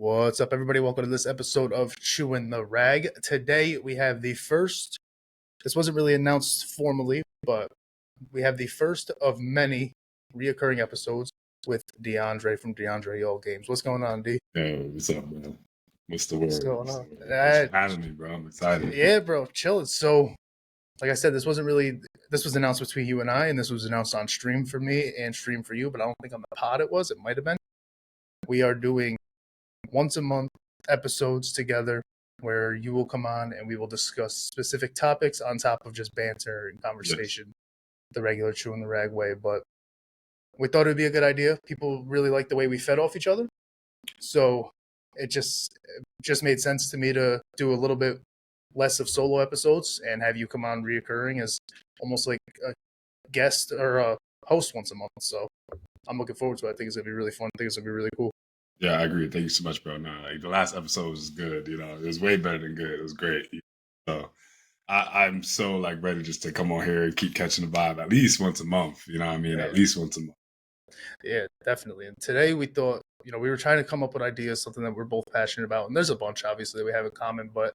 What's up, everybody? Welcome to this episode of Chewin The Rag. Today we have the first, this wasn't really announced formally, but we have the first of many reoccurring episodes with DeAndre from DeAndre All Games. What's going on, D? Hey, what's up, man? What's the word? What's going on? Thanks for having me, bro. I'm excited. Yeah, bro, chilling. So, like I said, this was announced between you and I, and this was announced on stream for me and stream for you, but I don't think on the pod it was. It might have been. We are doing once a month episodes together where you will come on and we will discuss specific topics on top of just banter and conversation, the regular Chewin The Rag way. But we thought it would be a good idea. People really like the way we fed off each other. So it just made sense to me to do a little bit less of solo episodes and have you come on reoccurring as almost like a guest or a host once a month. So I'm looking forward to it. I think it's going to be really fun. I think it's going to be really cool. Yeah, I agree. Thank you so much, bro. No, like the last episode was good. It was way better than good. It was great. So I'm so like ready just to come on here and keep catching the vibe at least once a month. You know what I mean? Yeah. At least once a month. Yeah, definitely. And today we thought, we were trying to come up with ideas, something that we're both passionate about. And there's a bunch, obviously, that we have in common. But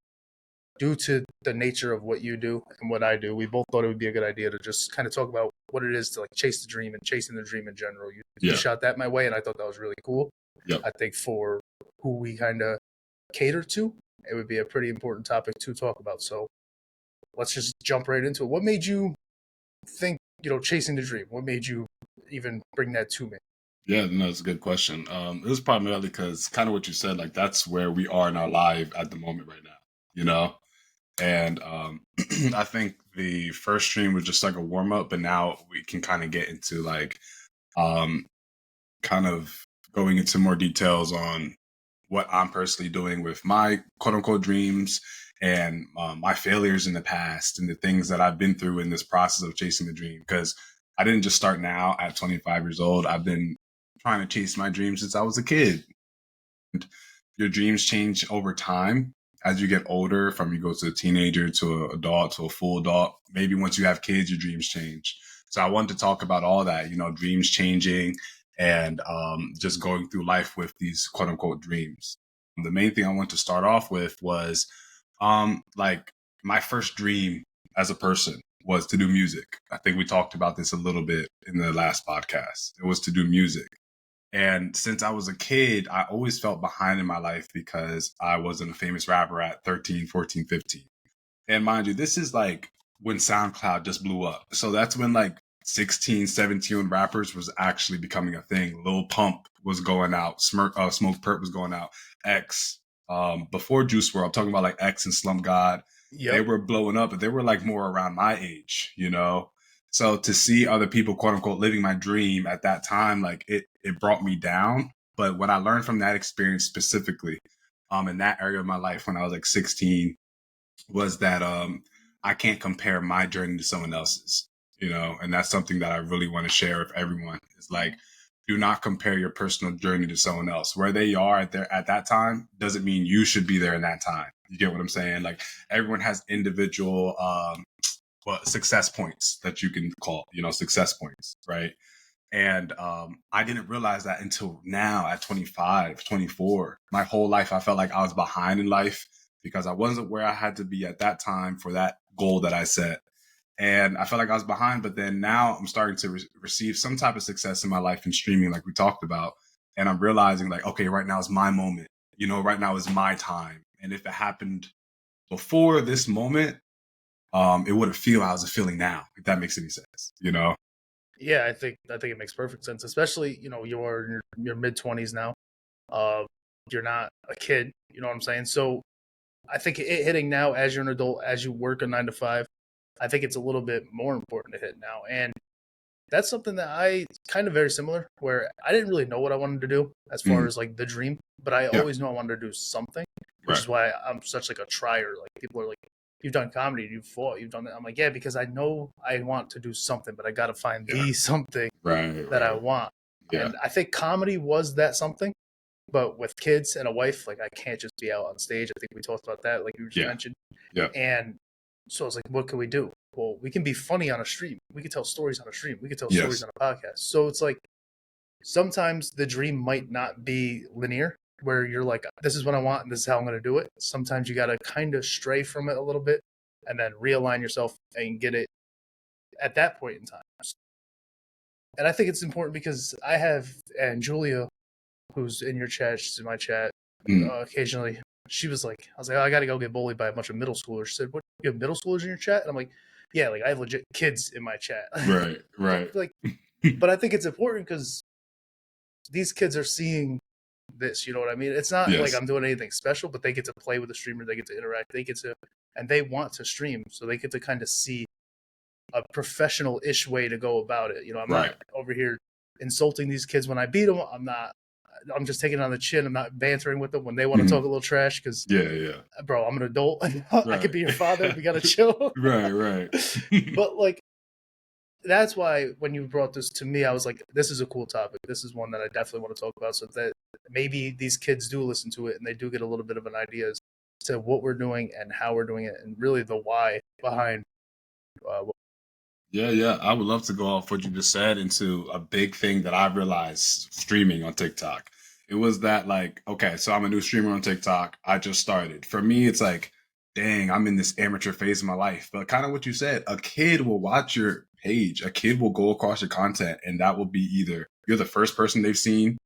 due to the nature of what you do and what I do, we both thought it would be a good idea to just kind of talk about what it is to like chase the dream and chasing the dream in general. You shot that my way, and I thought that was really cool. Yep. I think for who we kind of cater to, it would be a pretty important topic to talk about. So let's just jump right into it. What made you think, chasing the dream? What made you even bring that to me? Yeah, no, it's a good question. It was primarily because kind of what you said, like that's where we are in our life at the moment right now, And I think the first stream was just like a warm up, but now we can kind of get into like kind of going into more details on what I'm personally doing with my quote unquote dreams and my failures in the past and the things that I've been through in this process of chasing the dream. Because I didn't just start now at 25 years old. I've been trying to chase my dreams since I was a kid. And your dreams change over time as you get older, from you go to a teenager to an adult to a full adult. Maybe once you have kids, your dreams change. So I wanted to talk about all that, dreams changing and just going through life with these quote unquote dreams. The main thing I want to start off with was like my first dream as a person was to do music. I think we talked about this a little bit in the last podcast. It was to do music. And since I was a kid, I always felt behind in my life because I wasn't a famous rapper at 13, 14, 15. And mind you, this is like when SoundCloud just blew up. So that's when like 16, 17 rappers was actually becoming a thing. Lil Pump was going out. Smoke Perp was going out. X, before Juice WRLD, I'm talking about like X and Slump God. Yep. They were blowing up, but they were like more around my age, So to see other people, quote unquote, living my dream at that time, like it brought me down. But what I learned from that experience specifically, in that area of my life when I was like 16, was that I can't compare my journey to someone else's, and that's something that I really want to share with everyone. It's like, do not compare your personal journey to someone else. Where they are at that time doesn't mean you should be there in that time. You get what I'm saying? Like everyone has individual success points that you can call, success points, right? And I didn't realize that until now at 25, 24. My whole life, I felt like I was behind in life because I wasn't where I had to be at that time for that goal that I set. And I felt like I was behind, but then now I'm starting to receive some type of success in my life in streaming, like we talked about. And I'm realizing like, okay, right now is my moment. Right now is my time. And if it happened before this moment, it wouldn't feel how it's feeling now, if that makes any sense, Yeah, I think it makes perfect sense, especially, you're in your mid-20s now. You're not a kid, you know what I'm saying? So I think it hitting now as you're an adult, as you work a 9 to 5, I think it's a little bit more important to hit now. And that's something that I kind of very similar, where I didn't really know what I wanted to do as far as like the dream, but I always knew I wanted to do something, which is why I'm such like a trier. Like people are like, you've done comedy, you've fought, you've done that. I'm like, yeah, because I know I want to do something, but I got to find the something that I want. Yeah. And I think comedy was that something, but with kids and a wife, like I can't just be out on stage. I think we talked about that, like you just mentioned. Yeah. And so I was like, what can we do? Well, we can be funny on a stream. We can tell stories on a stream. We can tell stories on a podcast. So it's like sometimes the dream might not be linear. where you're like, this is what I want and this is how I'm going to do it. Sometimes you got to kind of stray from it a little bit and then realign yourself and get it at that point in time. And I think it's important because I have, and Julia, who's in your chat, she's in my chat occasionally. She was like, I was like, oh, I got to go get bullied by a bunch of middle schoolers. She said, what, you have middle schoolers in your chat? And I'm like, yeah, like I have legit kids in my chat. Right. Like, but I think it's important because these kids are seeing this, you know what I mean? It's not like I'm doing anything special, but they get to play with the streamer, they get to interact, they get to, and they want to stream, so they get to kind of see a professional-ish way to go about it. You know, I'm not over here insulting these kids when I beat them. I'm just taking it on the chin. I'm not bantering with them when they want to talk a little trash because, bro, I'm an adult. I could be your father. We got to chill. Right. But, like, that's why when you brought this to me, I was like, this is a cool topic. This is one that I definitely want to talk about so that maybe these kids do listen to it and they do get a little bit of an idea as to what we're doing and how we're doing it and really the why behind Yeah. I would love to go off what you just said into a big thing that I realized streaming on TikTok. It was that, like, okay, so I'm a new streamer on TikTok. I just started. For me, it's like, dang, I'm in this amateur phase of my life. But kind of what you said, a kid will watch your page. A kid will go across your content, and that will be either you're the first person they've seen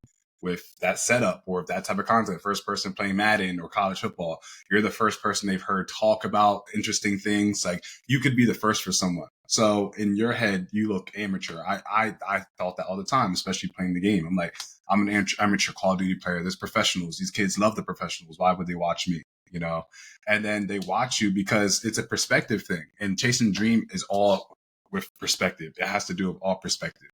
with that setup or that type of content, first person playing Madden or college football. You're the first person they've heard talk about interesting things. Like, you could be the first for someone. So in your head, you look amateur. I thought that all the time, especially playing the game. I'm like, I'm an amateur Call of Duty player. There's professionals. These kids love the professionals. Why would they watch me? You know, and then they watch you because it's a perspective thing. And chasing dream is all with perspective. It has to do with all perspective.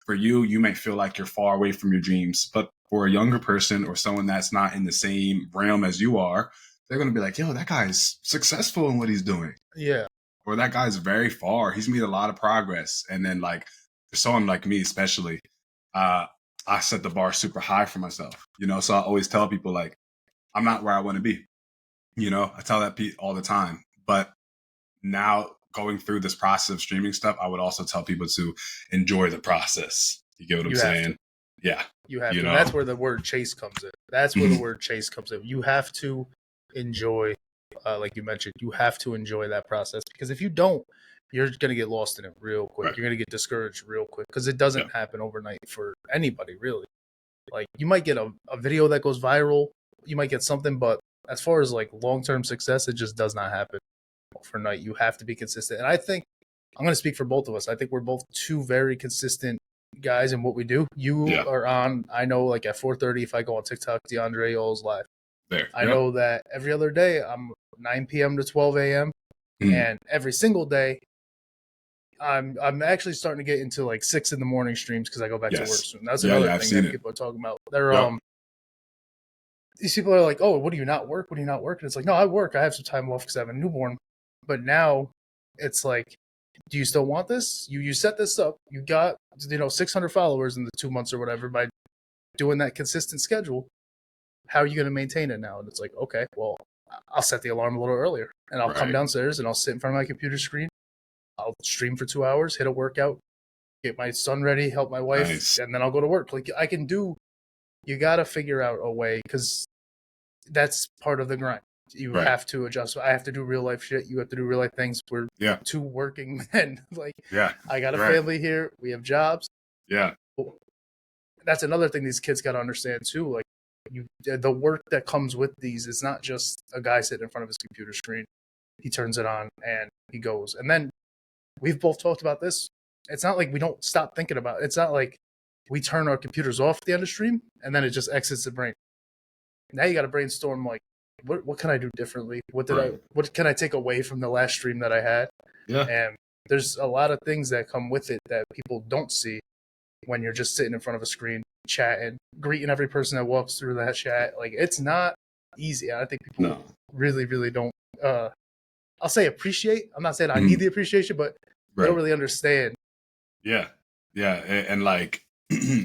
For you, you might feel like you're far away from your dreams, but for a younger person or someone that's not in the same realm as you are, they're going to be like, yo, that guy's successful in what he's doing. Yeah. Or that guy's very far. He's made a lot of progress. And then, like, for someone like me, especially, I set the bar super high for myself, you know? So I always tell people, like, I'm not where I want to be. You know, I tell that all the time. But now going through this process of streaming stuff, I would also tell people to enjoy the process. You get what I'm saying? Yeah. You have to. Know? That's where the word chase comes in. That's where the word chase comes in. You have to enjoy, like you mentioned, you have to enjoy that process because if you don't, you're going to get lost in it real quick. Right. You're going to get discouraged real quick because it doesn't happen overnight for anybody, really. Like, you might get a video that goes viral. You might get something, but as far as like long-term success, it just does not happen overnight. You have to be consistent. And I think I'm going to speak for both of us. I think we're both two very consistent guys in what we do. You are on, I know, like at 4:30, if I go on TikTok, DeAndre O's live. There. I know that every other day I'm 9 p.m. to 12 a.m. And every single day I'm actually starting to get into like 6 in the morning streams because I go back to work soon. That's another thing that people are talking about. They're these people are like, oh, what do you not work? What do you not work? And it's like, no, I work. I have some time off because I have a newborn. But now it's like, do you still want this? You set this up. You got 600 followers in the 2 months or whatever by doing that consistent schedule. How are you going to maintain it now? And it's like, okay, well, I'll set the alarm a little earlier and I'll come downstairs and I'll sit in front of my computer screen. I'll stream for 2 hours, hit a workout, get my son ready, help my wife, and then I'll go to work. Like, I can do. You got to figure out a way because that's part of the grind. You have to adjust. I have to do real life shit. You have to do real life things. We're two working men. Like, I got a family here. We have jobs. Yeah. That's another thing these kids got to understand too. Like, the work that comes with these is not just a guy sitting in front of his computer screen. He turns it on and he goes. And then we've both talked about this. It's not like we don't stop thinking about it. It's not like we turn our computers off at the end of stream and then it just exits the brain. Now you got to brainstorm, like, what can I do differently? What can I take away from the last stream that I had? Yeah. And there's a lot of things that come with it that people don't see when you're just sitting in front of a screen, chatting, greeting every person that walks through that chat. Like, it's not easy. I think people really, really don't, I'll say appreciate. I'm not saying I need the appreciation, but they don't really understand. Yeah. Yeah. And like,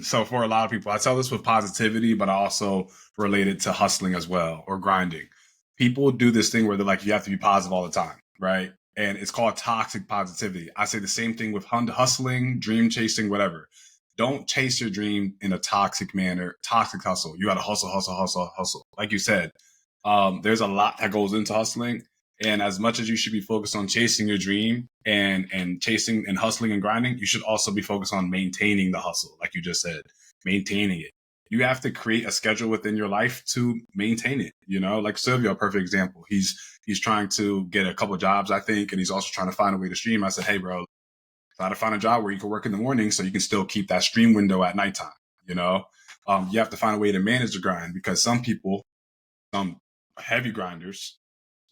so for a lot of people, I tell this with positivity, but I also relate it to hustling as well, or grinding. People do this thing where they're like, you have to be positive all the time, right? And it's called toxic positivity. I say the same thing with hustling, dream chasing, whatever. don't chase your dream in a toxic manner, toxic hustle. You got to hustle, hustle, hustle, hustle. Like you said, there's a lot that goes into hustling. And as much as you should be focused on chasing your dream and chasing and hustling and grinding, you should also be focused on maintaining the hustle, like you just said, maintaining it. You have to create a schedule within your life to maintain it. You know, like Silvio, a perfect example. He's trying to get a couple jobs, I think, and he's also trying to find a way to stream. I said, hey, bro, try to find a job where you can work in the morning so you can still keep that stream window at nighttime. You know, you have to find a way to manage the grind, because some people, some heavy grinders,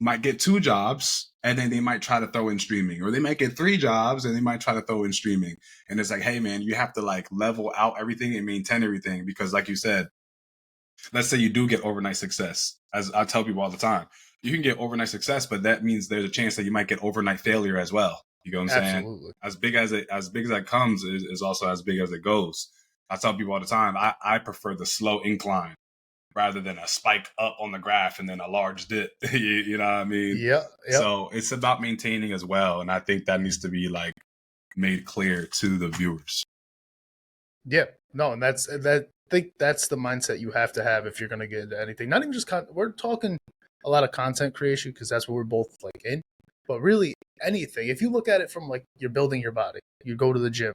might get 2 jobs and then they might try to throw in streaming, or they might get 3 jobs and they might try to throw in streaming. And it's like, hey man, you have to like level out everything and maintain everything, because like you said, let's say you do get overnight success. As I tell people all the time, you can get overnight success, but that means there's a chance that you might get overnight failure as well. You know what I'm Absolutely. saying? As big as that comes is also as big as it goes. I tell people all the time, I prefer the slow incline rather than a spike up on the graph and then a large dip. You know what I mean? Yeah. So it's about maintaining as well. And I think that needs to be like made clear to the viewers. Yeah. No, and that's that. I think that's the mindset you have to have if you're going to get into anything. Not even just we're talking a lot of content creation, because that's what we're both like in. But really, anything. If you look at it from like you're building your body, you go to the gym.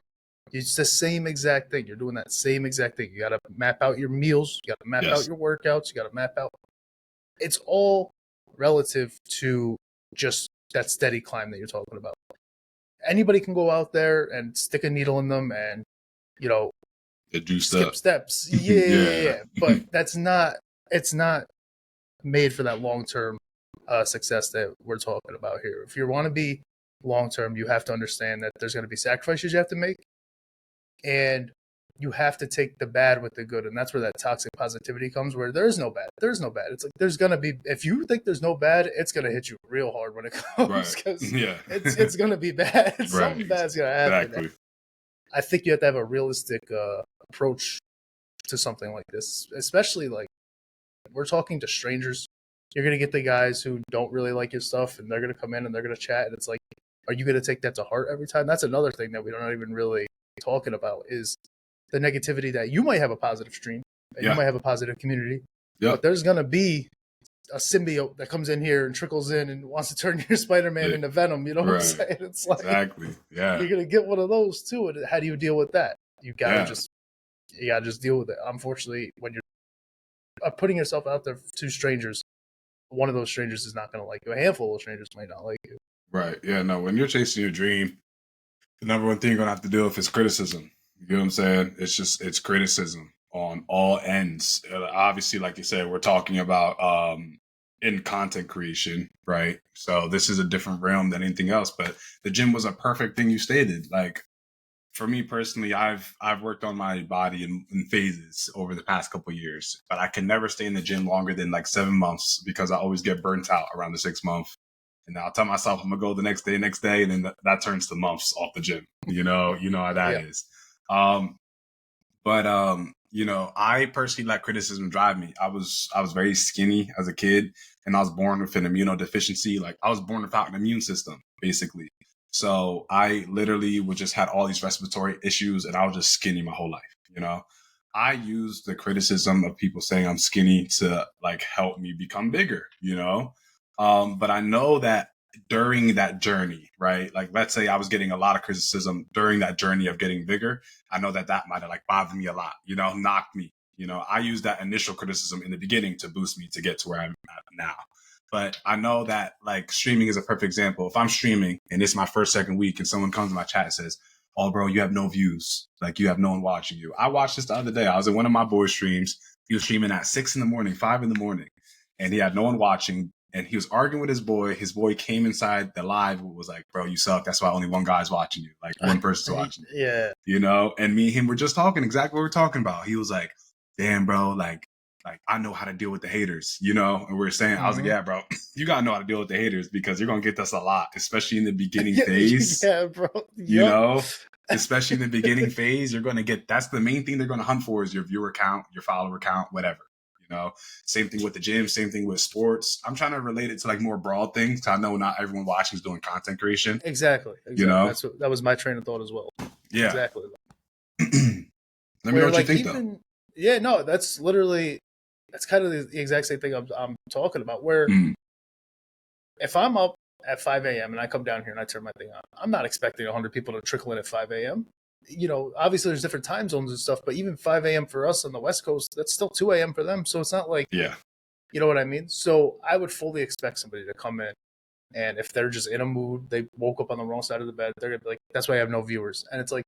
It's the same exact thing. You're doing that same exact thing. You got to map out your meals. You got to map out your workouts. You got to map out. It's all relative to just that steady climb that you're talking about. Anybody can go out there and stick a needle in them and, you know, skip steps. Yeah. But it's not made for that long-term success that we're talking about here. If you want to be long-term, you have to understand that there's going to be sacrifices you have to make. And you have to take the bad with the good. And that's where that toxic positivity comes, where there is no bad. There's no bad. It's like there's going to be, if you think there's no bad, it's going to hit you real hard when it comes, because it's going to be bad. Something bad's going to happen. Exactly. I think you have to have a realistic approach to something like this, especially like we're talking to strangers. You're going to get the guys who don't really like your stuff, and they're going to come in and they're going to chat. And it's like, are you going to take that to heart every time? That's another thing that we don't even really talking about, is the negativity that you might have a positive stream and you might have a positive community, but there's going to be a symbiote that comes in here and trickles in and wants to turn your Spider-Man into Venom. You know what I'm saying? It's like, you're going to get one of those too. And how do you deal with that? You got to just deal with it. Unfortunately, when you're putting yourself out there to strangers, one of those strangers is not going to like you. A handful of strangers might not like you. Right. Yeah. No, when you're chasing your dream, the number one thing you're going to have to deal with is criticism. You know what I'm saying? It's criticism on all ends. Obviously, like you said, we're talking about in content creation, right? So this is a different realm than anything else. But the gym was a perfect thing you stated. Like for me personally, I've worked on my body in phases over the past couple of years, but I can never stay in the gym longer than like 7 months, because I always get burnt out around the 6th month. And I'll tell myself I'm gonna go the next day, and then that turns to months off the gym. You know how that is. You know, I personally let criticism drive me. I was very skinny as a kid, and I was born with an immunodeficiency. Like I was born without an immune system, basically. So I literally would just had all these respiratory issues, and I was just skinny my whole life. You know, I used the criticism of people saying I'm skinny to like help me become bigger. You know. But I know that during that journey, right? Like, let's say I was getting a lot of criticism during that journey of getting bigger. I know that might have like bothered me a lot, you know, knocked me. You know, I used that initial criticism in the beginning to boost me to get to where I'm at now. But I know that like streaming is a perfect example. If I'm streaming and it's my first, second week and someone comes to my chat and says, oh, bro, you have no views. Like you have no one watching you. I watched this the other day. I was in one of my boys' streams. He was streaming at 6 a.m, 5 a.m, and he had no one watching. And he was arguing with his boy. His boy came inside the live, was like, bro, you suck. That's why only one guy's watching you. Like one person's watching you. Yeah. You know? And me and him were just talking exactly what we're talking about. He was like, damn, bro, like I know how to deal with the haters, you know? And we are saying, I was like, yeah, bro, you got to know how to deal with the haters, because you're going to get this a lot, especially in the beginning phase. Yeah, bro. You know? Especially in the beginning phase, you're going to get, that's the main thing they're going to hunt for, is your viewer count, your follower count, whatever. You know, same thing with the gym, same thing with sports. I'm trying to relate it to like more broad things. I know not everyone watching is doing content creation. Exactly. You know, that was my train of thought as well. Yeah. Exactly. Let me know what you think, though. Yeah, no, that's kind of the exact same thing I'm talking about. Where if I'm up at 5 a.m. and I come down here and I turn my thing on, I'm not expecting 100 people to trickle in at 5 a.m. Obviously there's different time zones and stuff, but even 5 a.m. for us on the West Coast, that's still 2 a.m. for them. So it's not like, Yeah. you know what I mean? So I would fully expect somebody to come in, and if they're just in a mood, they woke up on the wrong side of the bed, they're going to be like, that's why I have no viewers. And it's like,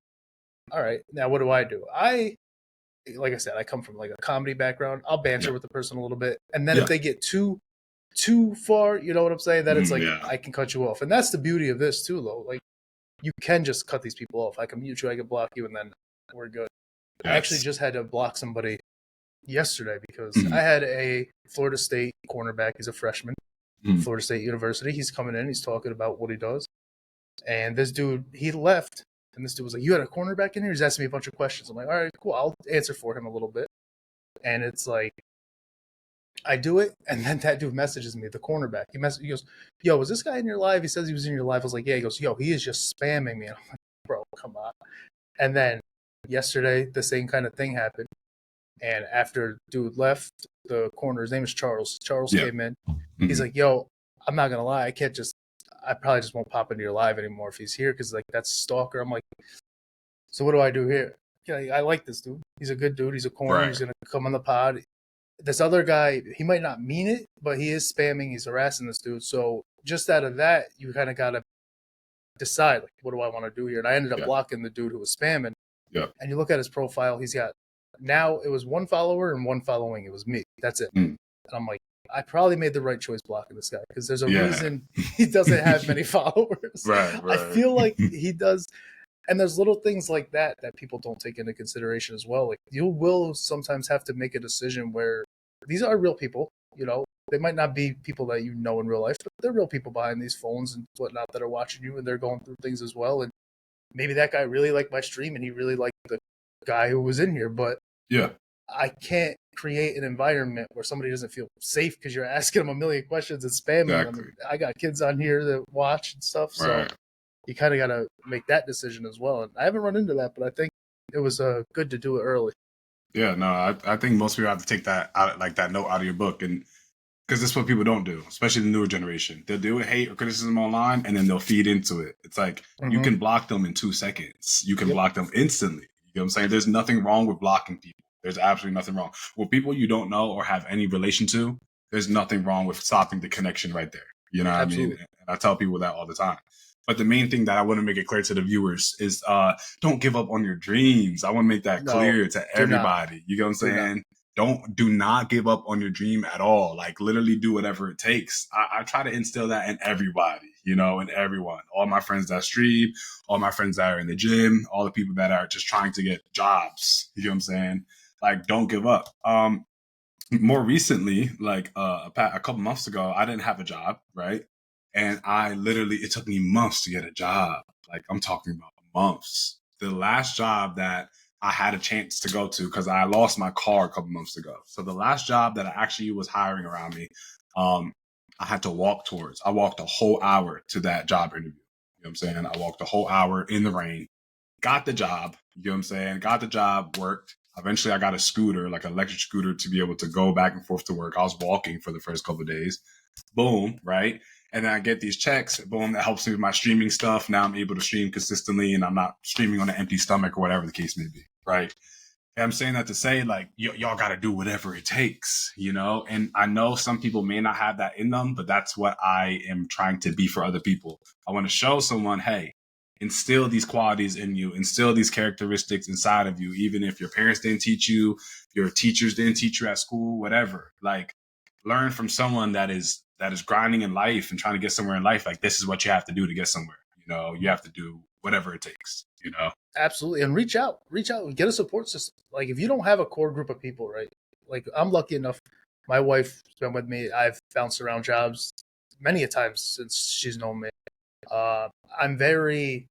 all right, now what do? Like I said, I come from like a comedy background. I'll banter with the person a little bit. And then if they get too far, you know what I'm saying? Then it's like, I can cut you off. And that's the beauty of this too, though. Like, you can just cut these people off. I can mute you, I can block you, and then we're good. Yes. I actually just had to block somebody yesterday because I had a Florida State cornerback. He's a freshman, Florida State University. He's coming in. He's talking about what he does. And this dude, he left. And this dude was like, you had a cornerback in here? He's asking me a bunch of questions. I'm like, all right, cool. I'll answer for him a little bit. And it's like, I do it, and then that dude messages me, the cornerback. He goes, yo, was this guy in your live? He says he was in your live. I was like, yeah. He goes, yo, he is just spamming me. And I'm like, bro, come on. And then yesterday, the same kind of thing happened. And after dude left, the corner, his name is Charles. Charles came in. He's like, yo, I'm not going to lie. I probably just won't pop into your live anymore if he's here because, like, that's stalker. I'm like, so what do I do here? Yeah, I like this dude. He's a good dude. He's a corner. Right. He's going to come on the pod. This other guy, he might not mean it, but he is spamming. He's harassing this dude. So just out of that, you kind of got to decide, like, what do I want to do here? And I ended up blocking the dude who was spamming. Yeah. And you look at his profile, he's got, now it was one follower and one following. It was me. That's it. And I'm like, I probably made the right choice blocking this guy because there's a reason he doesn't have many followers. Right. I feel like he does. And there's little things like that people don't take into consideration as well. Like, you will sometimes have to make a decision where these are real people, you know, they might not be people that you know in real life, but they're real people behind these phones and whatnot that are watching you, and they're going through things as well. And maybe that guy really liked my stream and he really liked the guy who was in here, but I can't create an environment where somebody doesn't feel safe because you're asking them a million questions and spamming them. I got kids on here that watch and stuff, so you kind of got to make that decision as well. And I haven't run into that, but I think it was good to do it early. Yeah, no, I think most people have to take that out, like that note out of your book, and because that's what people don't do, especially the newer generation. They'll do hate or criticism online, and then they'll feed into it. It's like you can block them in 2 seconds. You can block them instantly. You know what I'm saying? There's nothing wrong with blocking people. There's absolutely nothing wrong. With people you don't know or have any relation to, there's nothing wrong with stopping the connection right there. You know what I mean? And I tell people that all the time. But the main thing that I want to make it clear to the viewers is don't give up on your dreams. I want to make that clear to everybody. You know what I'm saying? Do not give up on your dream at all. Like, literally do whatever it takes. I try to instill that in everybody, you know, in everyone. All my friends that stream, all my friends that are in the gym, all the people that are just trying to get jobs. You know what I'm saying? Like, don't give up. More recently, like a couple months ago, I didn't have a job, right? And it took me months to get a job. Like, I'm talking about months. The last job that I had a chance to go to, because I lost my car a couple months ago. So the last job that I actually was hiring around me, I had to walk towards. I walked a whole hour to that job interview. You know what I'm saying? I walked a whole hour in the rain, got the job. You know what I'm saying? Got the job, worked. Eventually, I got a scooter, like an electric scooter, to be able to go back and forth to work. I was walking for the first couple of days. Boom, right? And then I get these checks. Boom, that helps me with my streaming stuff. Now I'm able to stream consistently, and I'm not streaming on an empty stomach or whatever the case may be, right? And I'm saying that to say, like, y'all got to do whatever it takes, you know? And I know some people may not have that in them, but that's what I am trying to be for other people. I want to show someone, hey, instill these qualities in you, instill these characteristics inside of you, even if your parents didn't teach you, your teachers didn't teach you at school, whatever. Like, learn from someone that is grinding in life and trying to get somewhere in life. Like, this is what you have to do to get somewhere. You know, you have to do whatever it takes, you know? Absolutely. And reach out and get a support system. Like, if you don't have a core group of people, right? Like, I'm lucky enough. My wife's been with me. I've bounced around jobs many a times since she's known me. I'm very,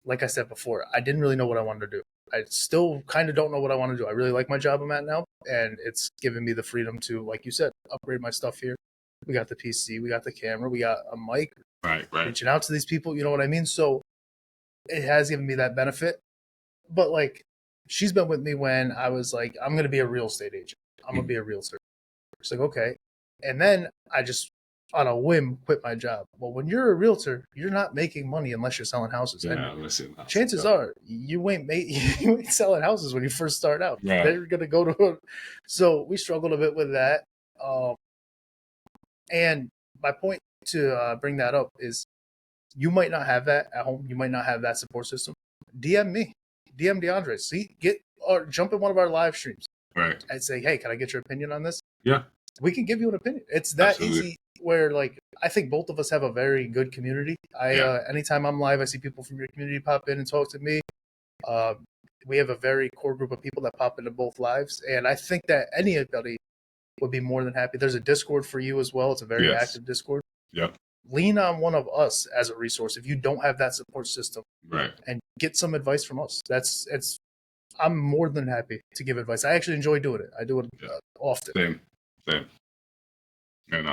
like I said before, I didn't really know what I wanted to do. I still kind of don't know what I want to do. I really like my job I'm at now, and it's given me the freedom to, like you said, upgrade my stuff here. We got the PC, we got the camera, we got a mic. Right. Reaching out to these people, you know what I mean? So it has given me that benefit. But, like, she's been with me when I was like, I'm going to be a real estate agent. I'm going to be a realtor. She's like, okay. And then I just, on a whim, quit my job. Well, when you're a realtor, you're not making money unless you're selling houses. Yeah, And listen. chances are you ain't you ain't selling houses when you first start out. Right. They're going to go to. So we struggled a bit with that. And my point to bring that up is, you might not have that at home. You might not have that support system. DM me, DM DeAndre. See, get or jump in one of our live streams. Right. And say, hey, can I get your opinion on this? Yeah. We can give you an opinion. It's that Absolutely. easy. Where like I think both of us have a very good community. Anytime I'm live, I see people from your community pop in and talk to me. We have a very core group of people that pop into both lives, and I think that anybody would be more than happy. There's a Discord for you as well. It's a very active Discord. Yep. Lean on one of us as a resource if you don't have that support system. Right. And get some advice from us. I'm more than happy to give advice. I actually enjoy doing it. I do it often. Same.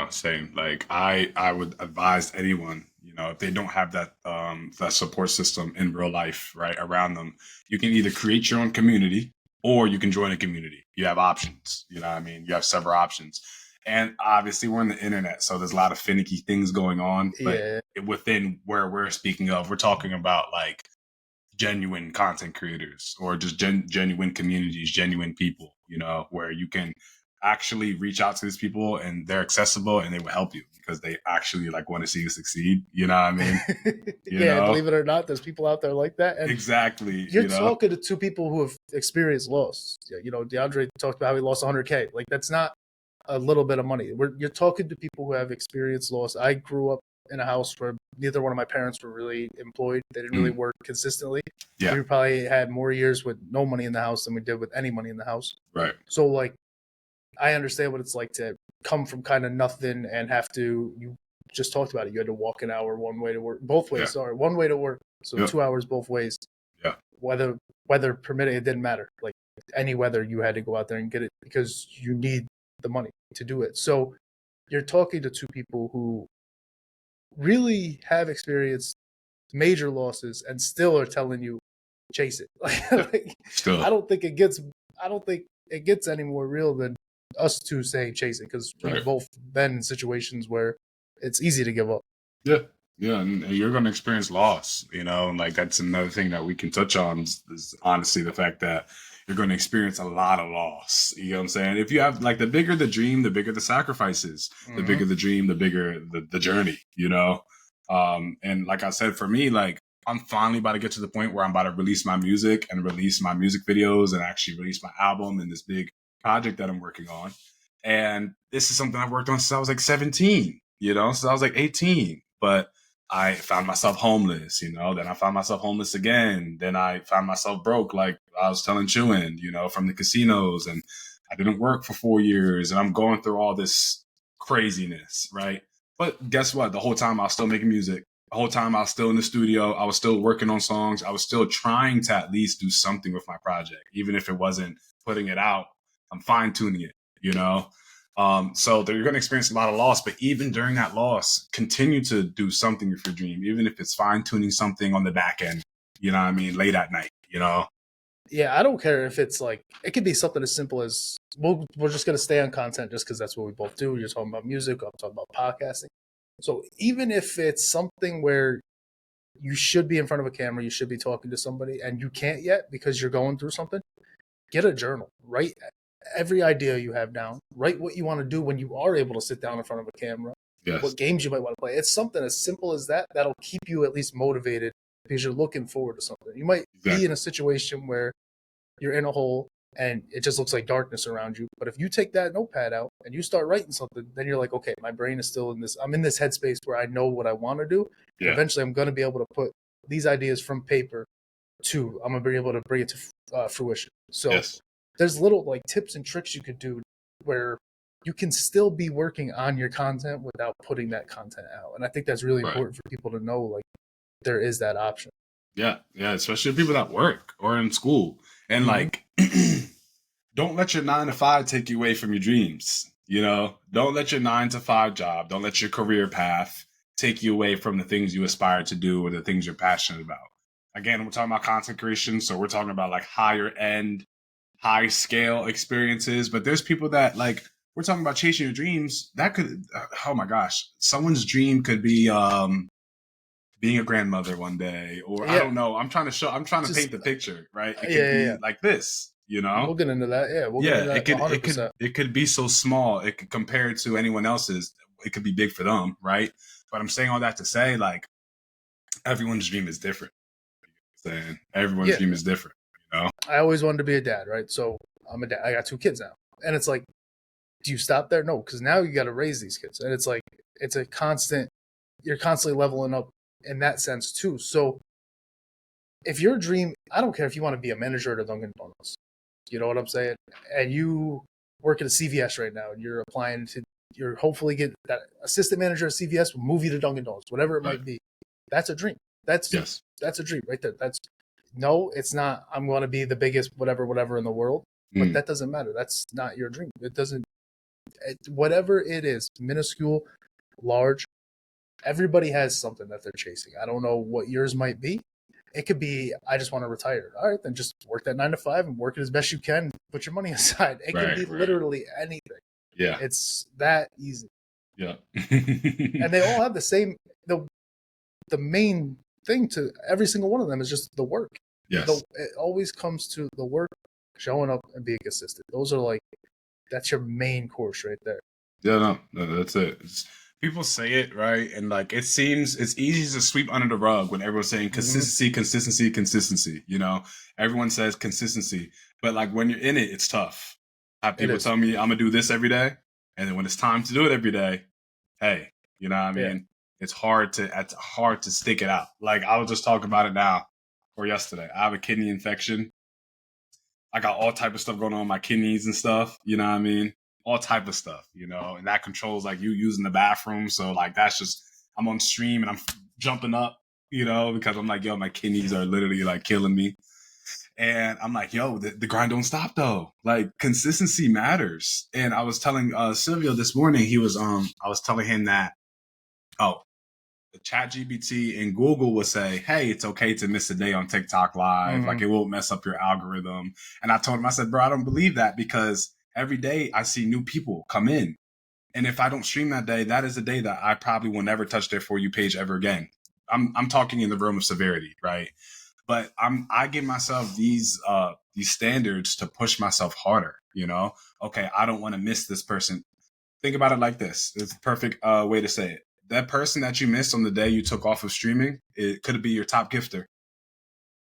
Same. Like I would advise anyone, if they don't have that that support system in real life, right, around them, you can either create your own community or you can join a community. You have options. You know what I mean? You have several options. And obviously we're on the internet, so there's a lot of finicky things going on. But within where we're speaking of, we're talking about like genuine content creators or just genuine communities, genuine people, where you can actually reach out to these people and they're accessible and they will help you because they actually like want to see you succeed. You know what I mean? Believe it or not, there's people out there like that. And exactly. You're talking to two people who have experienced loss. DeAndre talked about how he lost $100K. Like, that's not a little bit of money. You're talking to people who have experienced loss. I grew up in a house where neither one of my parents were really employed. They didn't really work consistently. Yeah. We probably had more years with no money in the house than we did with any money in the house. Right. So, like, I understand what it's like to come from kind of nothing and have to, you just talked about it. You had to walk an hour one way to work, both ways, one way to work. So 2 hours both ways. Yeah. Weather permitting, it didn't matter. Like any weather, you had to go out there and get it because you need the money to do it. So you're talking to two people who really have experienced major losses and still are telling you, chase it. Still. I don't think it gets any more real than us two saying chase it, because we've both been in situations where it's easy to give up. Yeah, and you're going to experience loss, and like that's another thing that we can touch on is honestly the fact that you're going to experience a lot of loss. You know what I'm saying? If you have like the bigger the dream, the bigger the sacrifices. The bigger the dream, the bigger the journey. And like I said, for me, like I'm finally about to get to the point where I'm about to release my music and release my music videos and actually release my album and this big project that I'm working on. And this is something I've worked on since I was like 17, since I was like 18. But I found myself homeless, then I found myself homeless again. Then I found myself broke, like I was telling Chewin, from the casinos. And I didn't work for 4 years. And I'm going through all this craziness, right? But guess what? The whole time I was still making music. The whole time I was still in the studio. I was still working on songs. I was still trying to at least do something with my project, even if it wasn't putting it out. I'm fine tuning it, so you're going to experience a lot of loss, but even during that loss, continue to do something with your dream, even if it's fine tuning something on the back end, late at night, Yeah, I don't care if it's like, it could be something as simple as, we're just going to stay on content just because that's what we both do. You're talking about music, I'm talking about podcasting. So even if it's something where you should be in front of a camera, you should be talking to somebody and you can't yet because you're going through something, get a journal, write every idea you have down, write what you want to do when you are able to sit down in front of a camera, what games you might want to play. It's something as simple as that that'll keep you at least motivated because you're looking forward to something. You might be in a situation where you're in a hole and it just looks like darkness around you. But if you take that notepad out and you start writing something, then you're like, okay, my brain is still in this. I'm in this headspace where I know what I want to do. Yeah. Eventually, I'm going to be able to put these ideas from paper to, I'm going to be able to bring it to fruition. So there's little like tips and tricks you could do where you can still be working on your content without putting that content out. And I think that's really important for people to know, like, there is that option. Yeah, especially people that work or in school. And like, don't let your 9 to 5 take you away from your dreams. Don't let your 9 to 5 job, don't let your career path take you away from the things you aspire to do or the things you're passionate about. again, we're talking about content creation, so we're talking about like higher end, high scale experiences. But there's people that like, we're talking about chasing your dreams. That could, oh my gosh, someone's dream could be being a grandmother one day, or I don't know. I'm trying to paint the picture, right? It could be like this, you know? We'll get into that. Yeah, we'll get into that 100%. It could be so small. It could compare to anyone else's. It could be big for them, right? But I'm saying all that to say, like, everyone's dream is different. Saying everyone's dream is different, you know? I always wanted to be a dad, right? So I'm a dad. I got 2 kids now. And it's like, do you stop there? No, because now you got to raise these kids. And it's like, it's a constant, you're constantly leveling up in that sense too. So if your dream, I don't care if you want to be a manager at a Dunkin' Donuts, you know what I'm saying? And you work at a CVS right now and you're applying to, you're hopefully get that assistant manager at CVS will move you to Dunkin' Donuts, whatever it might be. That's a dream. That's a dream right there. No, it's not. I'm going to be the biggest whatever in the world, but that doesn't matter. That's not your dream. Whatever it is, minuscule, large, everybody has something that they're chasing. I don't know what yours might be. It could be, I just want to retire. All right, then just work that 9 to 5 and work it as best you can. Put your money aside. It can be literally anything. Yeah. It's that easy. Yeah. And they all have the same, the main thing to every single one of them is just the work. Yes. It always comes to the work, showing up and being consistent. Those are like, that's your main course right there. Yeah, no, that's it. People say it, right? And like, it seems it's easy to sweep under the rug when everyone's saying consistency, you know? Everyone says consistency, but like when you're in it, it's tough. I have people tell me I'm gonna do this every day. And then when it's time to do it every day, hey, you know what I mean? Yeah. It's hard to stick it out. Like I was just talking about it now or yesterday. I have a kidney infection. I got all type of stuff going on with my kidneys and stuff. You know what I mean? All type of stuff, you know, and that controls like you using the bathroom. So like, that's just, I'm on stream and I'm jumping up, you know, because I'm like, yo, my kidneys are literally like killing me. And I'm like, yo, the grind don't stop though. Like consistency matters. And I was telling Silvio this morning, I was telling him that, the ChatGPT and Google will say, hey, it's okay to miss a day on TikTok live. Like it won't mess up your algorithm. And I told him, I said, bro, I don't believe that because every day I see new people come in. And if I don't stream that day, that is a day that I probably will never touch their For You page ever again. I'm talking in the realm of severity, right? But I give myself these standards to push myself harder, you know? Okay, I don't want to miss this person. Think about it like this. It's a perfect way to say it. That person that you missed on the day you took off of streaming, it could be your top gifter.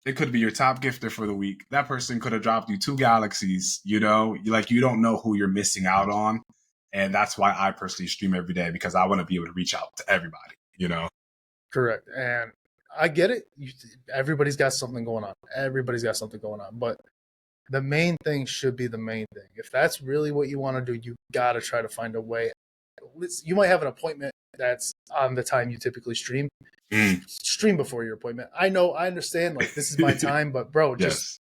It could be your top gifter for the week. That person could have dropped you 2 galaxies, you know? Like, you don't know who you're missing out on. And that's why I personally stream every day, because I want to be able to reach out to everybody, you know? Correct. And I get it. Everybody's got something going on. But the main thing should be the main thing. If that's really what you want to do, you got to try to find a way. You might have an appointment that's on the time you typically stream. Stream before your appointment. I know, I understand, like, this is my time, but bro, just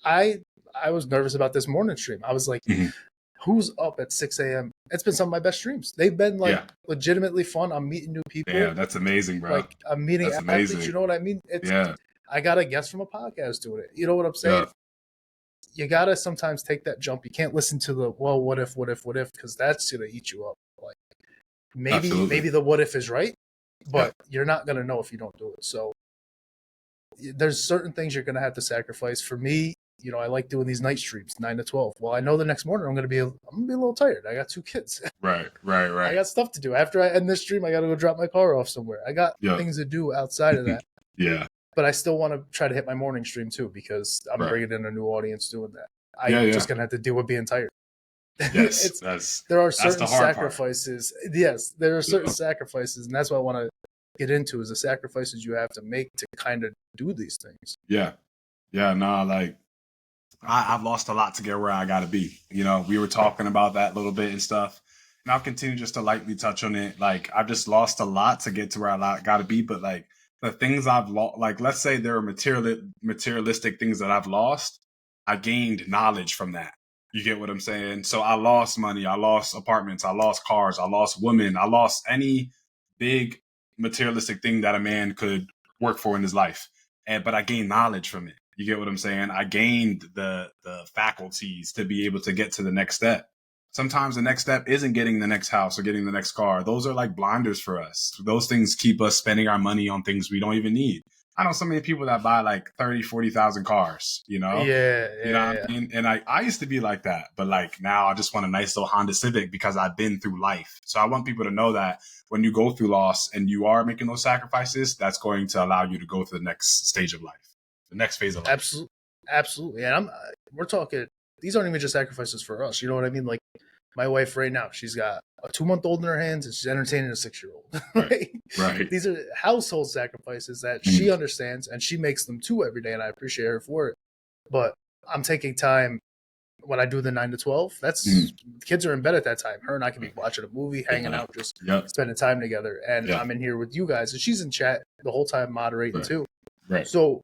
I was nervous about this morning stream. I was like, who's up at 6 a.m.? It's been some of my best streams. They've been like legitimately fun. I'm meeting new people. Yeah, that's amazing, bro. Like I'm meeting athletes, you know what I mean? I got a guest from a podcast doing it. You know what I'm saying? You gotta sometimes take that jump. You can't listen to the what if, because that's gonna eat you up. Like maybe the what if is right, but you're not gonna know if you don't do it. So there's certain things you're gonna have to sacrifice. For me, you know, I like doing these night streams, 9 to 12. Well, I know the next morning I'm gonna be a little tired. I got 2 kids. Right. I got stuff to do. After I end this stream, I gotta go drop my car off somewhere. I got things to do outside of that. But I still want to try to hit my morning stream too, because I'm bringing in a new audience doing that. I'm just gonna have to deal with being tired. Yes, there are certain sacrifices. Part. Yes, there are certain sacrifices, and that's what I want to get into, is the sacrifices you have to make to kind of do these things. Like I've lost a lot to get where I gotta be. You know, we were talking about that a little bit and stuff, and I'll continue just to lightly touch on it. Like I've just lost a lot to get to where I gotta be, but like the things I've lost, like let's say there are materialistic things that I've lost, I gained knowledge from that. You get what I'm saying? So I lost money, I lost apartments, I lost cars, I lost women, I lost any big materialistic thing that a man could work for in his life. but I gained knowledge from it. You get what I'm saying? I gained the faculties to be able to get to the next step. Sometimes the next step isn't getting the next house or getting the next car. Those are like blinders for us. Those things keep us spending our money on things we don't even need. I know so many people that buy like 30, 40,000 cars, you know? Yeah, You know yeah, what yeah. I mean? And I used to be like that, but like now I just want a nice little Honda Civic because I've been through life. So I want people to know that when you go through loss and you are making those sacrifices, that's going to allow you to go to the next stage of life, the next phase of life. Absolutely, absolutely. And we're talking. These aren't even just sacrifices for us. You know what I mean? Like my wife right now, she's got a 2-month-old in her hands and she's entertaining a 6-year-old. Right. Right? Right. These are household sacrifices that she understands and she makes them too every day, and I appreciate her for it. But I'm taking time when I do the 9 to 12. That's kids are in bed at that time. Her and I can be watching a movie, hanging out, just spending time together. And I'm in here with you guys, and she's in chat the whole time moderating too. Right. So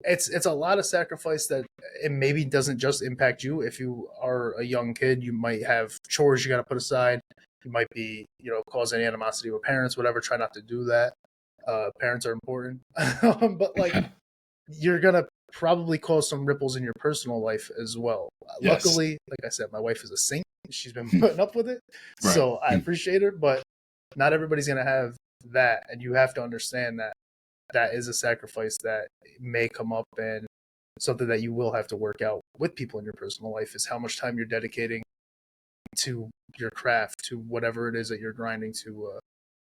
it's a lot of sacrifice that it maybe doesn't just impact you. If you are a young kid, you might have chores you got to put aside. You might be, causing animosity with parents, whatever. Try not to do that. Parents are important. But like, you're going to probably cause some ripples in your personal life as well. Yes. Luckily, like I said, my wife is a saint. She's been putting up with it. Right. So I appreciate her, but not everybody's going to have that. And you have to understand that that is a sacrifice that may come up, and something that you will have to work out with people in your personal life is how much time you're dedicating to your craft, to whatever it is that you're grinding to,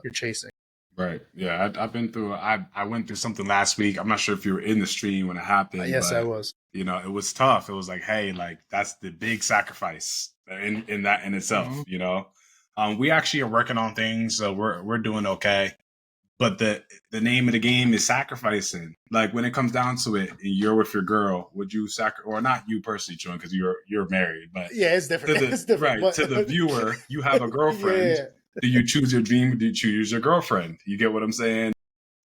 you're chasing. Right. Yeah. I've been through, I went through something last week. I'm not sure if you were in the stream when it happened. Yes, but, I was. It was tough. It was like, hey, like that's the big sacrifice in that in itself, we actually are working on things. So we're doing okay. But the name of the game is sacrificing. Like when it comes down to it, and you're with your girl, would you or not you personally, Chewin, because you're married, but yeah, it's different. It's different. Right. But... To the viewer, you have a girlfriend. Yeah. Do you choose your dream or do you choose your girlfriend? You get what I'm saying?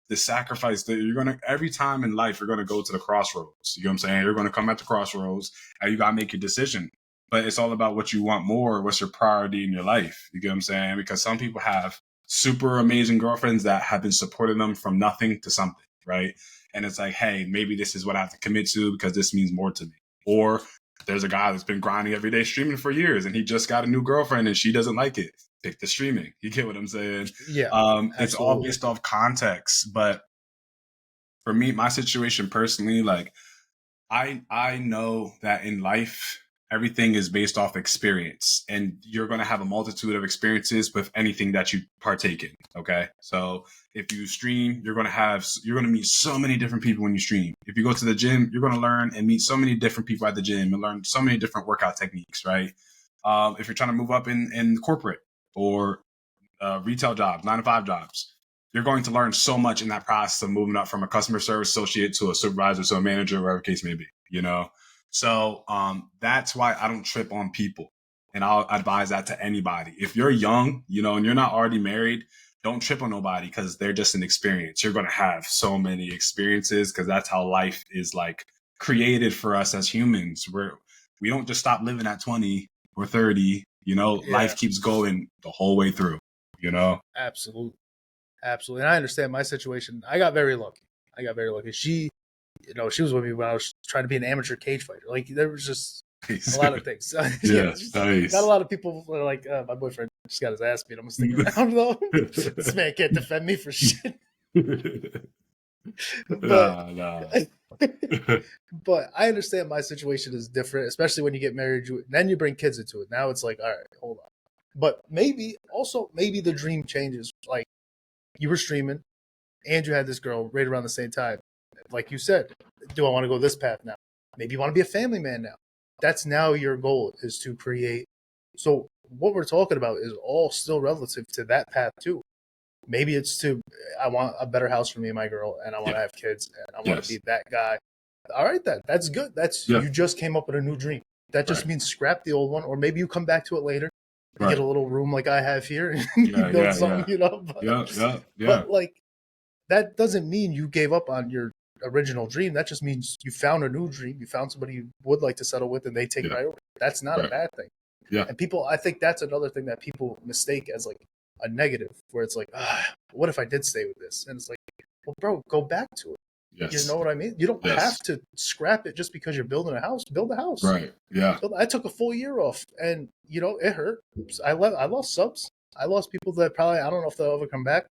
The sacrifice that you're gonna every time in life you're gonna go to the crossroads. You know what I'm saying? You're gonna come at the crossroads and you gotta make your decision. But it's all about what you want more, what's your priority in your life. You get what I'm saying? Because some people have super amazing girlfriends that have been supporting them from nothing to something, right? And it's like, hey, maybe this is what I have to commit to because this means more to me. Or there's a guy that's been grinding every day streaming for years and he just got a new girlfriend and she doesn't like it. Pick the streaming. You get what I'm saying? Yeah. It's all based off context. But for me, my situation personally, like I know that in life, everything is based off experience, and you're going to have a multitude of experiences with anything that you partake in. Okay. So if you stream, you're going to meet so many different people when you stream. If you go to the gym, you're going to learn and meet so many different people at the gym and learn so many different workout techniques, right? If you're trying to move up in corporate or retail jobs, 9-to-5 jobs, you're going to learn so much in that process of moving up from a customer service associate to a supervisor to a manager, whatever the case may be, So that's why I don't trip on people. And I'll advise that to anybody. If you're young, and you're not already married, don't trip on nobody because they're just an experience. You're going to have so many experiences because that's how life is like created for us as humans. We don't just stop living at 20 or 30, life keeps going the whole way through, Absolutely. And I understand my situation. I got very lucky. She was with me when I was trying to be an amateur cage fighter. Like there was just a lot of things. Nice. Got a lot of people are like, my boyfriend just got his ass beat. I'm sticking around though. This man can't defend me for shit. But, but I understand my situation is different, especially when you get married. Then you bring kids into it. Now it's like, all right, hold on. But maybe the dream changes. Like you were streaming and you had this girl right around the same time. Like you said, do I want to go this path now? Maybe you want to be a family man now. That's now your goal, is to create. So what we're talking about is all still relative to that path too. Maybe it's I want a better house for me and my girl, and I want to have kids, and I want to be that guy. All right, that's good. You just came up with a new dream. That just means scrap the old one, or maybe you come back to it later. You get a little room like I have here, and you build something, But like, that doesn't mean you gave up on your original dream. That just means you found a new dream. You found somebody you would like to settle with, and they take priority. That's not a bad thing. Yeah. And I think that's another thing that people mistake as like a negative, where it's like, what if I did stay with this? And it's like, well, bro, go back to it. You Yes. know what I mean? You don't have Yes. to scrap it just because you're building a house. Build a house. Right. Yeah. So I took a full year off, and it hurt. I lost subs. I lost people that probably I don't know if they'll ever come back.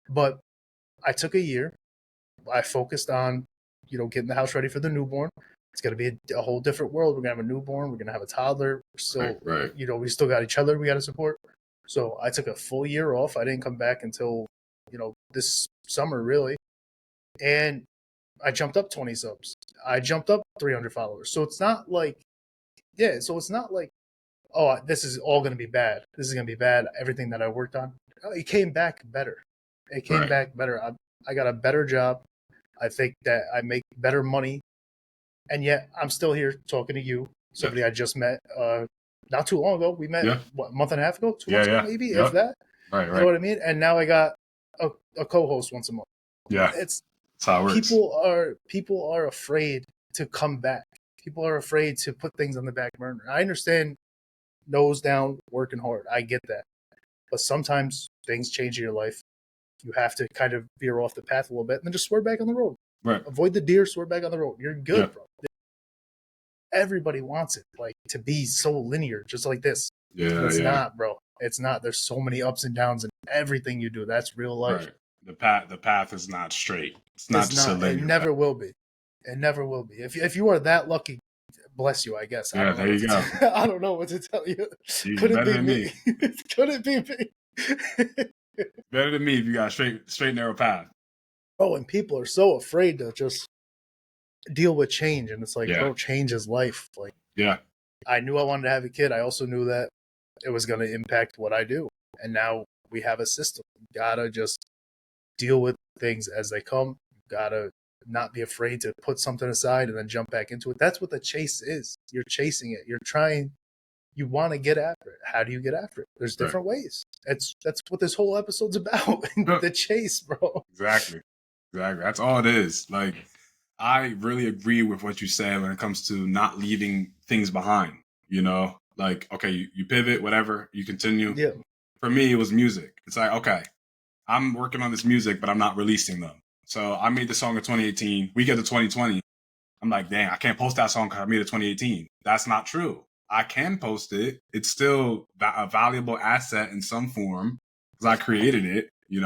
But I took a year. I focused on getting the house ready for the newborn. It's gonna be a whole different world. We're gonna have a newborn. We're gonna have a toddler. So Right. we still got each other. We got to support. So I took a full year off. I didn't come back until this summer really, and I jumped up 20 subs. I jumped up 300 followers. So it's not like, yeah. So it's not like, oh, this is all going to be bad. This is going to be bad. Everything that I worked on, it came back better. It came Right. back better. I got a better job. I think that I make better money, and yet I'm still here talking to you, somebody I just met not too long ago. We met Yeah. what, a month and a half ago, 2 months Yeah. ago, maybe, Yeah. if that. Right. You know what I mean? And now I got a co-host once a month. Yeah. It's That's how it works. people are afraid to come back. People are afraid to put things on the back burner. I understand nose down, working hard. I get that. But sometimes things change in your life. You have to kind of veer off the path a little bit and then just swerve back on the road. Right. Avoid the deer, swerve back on the road. You're good, Yeah. bro. Everybody wants it, like to be so linear, just like this. Yeah. It's Yeah. not, bro. It's not. There's so many ups and downs in everything you do. That's real life. Right. The path is not straight. It's not just a linear It never path. will be. It never will be. If you are that lucky, bless you, I guess. Yeah, there you go. I don't know what to tell you. You're Couldn't better be than me. Couldn't be me. Better than me if you got a straight narrow path. Oh, and people are so afraid to just deal with change, and it's like, Yeah. bro, change is life. Like, Yeah. I knew I wanted to have a kid. I also knew that it was going to impact what I do, and now we have a system. You gotta just deal with things as they come. You gotta not be afraid to put something aside and then jump back into it. That's what the chase is. You're chasing it. You're trying. You want to get after it. How do you get after it? There's different ways. That's what this whole episode's about. The chase, bro. Exactly. That's all it is. Like, I really agree with what you said when it comes to not leaving things behind. Like, okay, you pivot, whatever, you continue. Yeah. For me, it was music. It's like, okay, I'm working on this music, but I'm not releasing them. So I made the song in 2018. We get to 2020. I'm like, dang, I can't post that song because I made it 2018. That's not true. I can post it. It's still a valuable asset in some form because I created it. You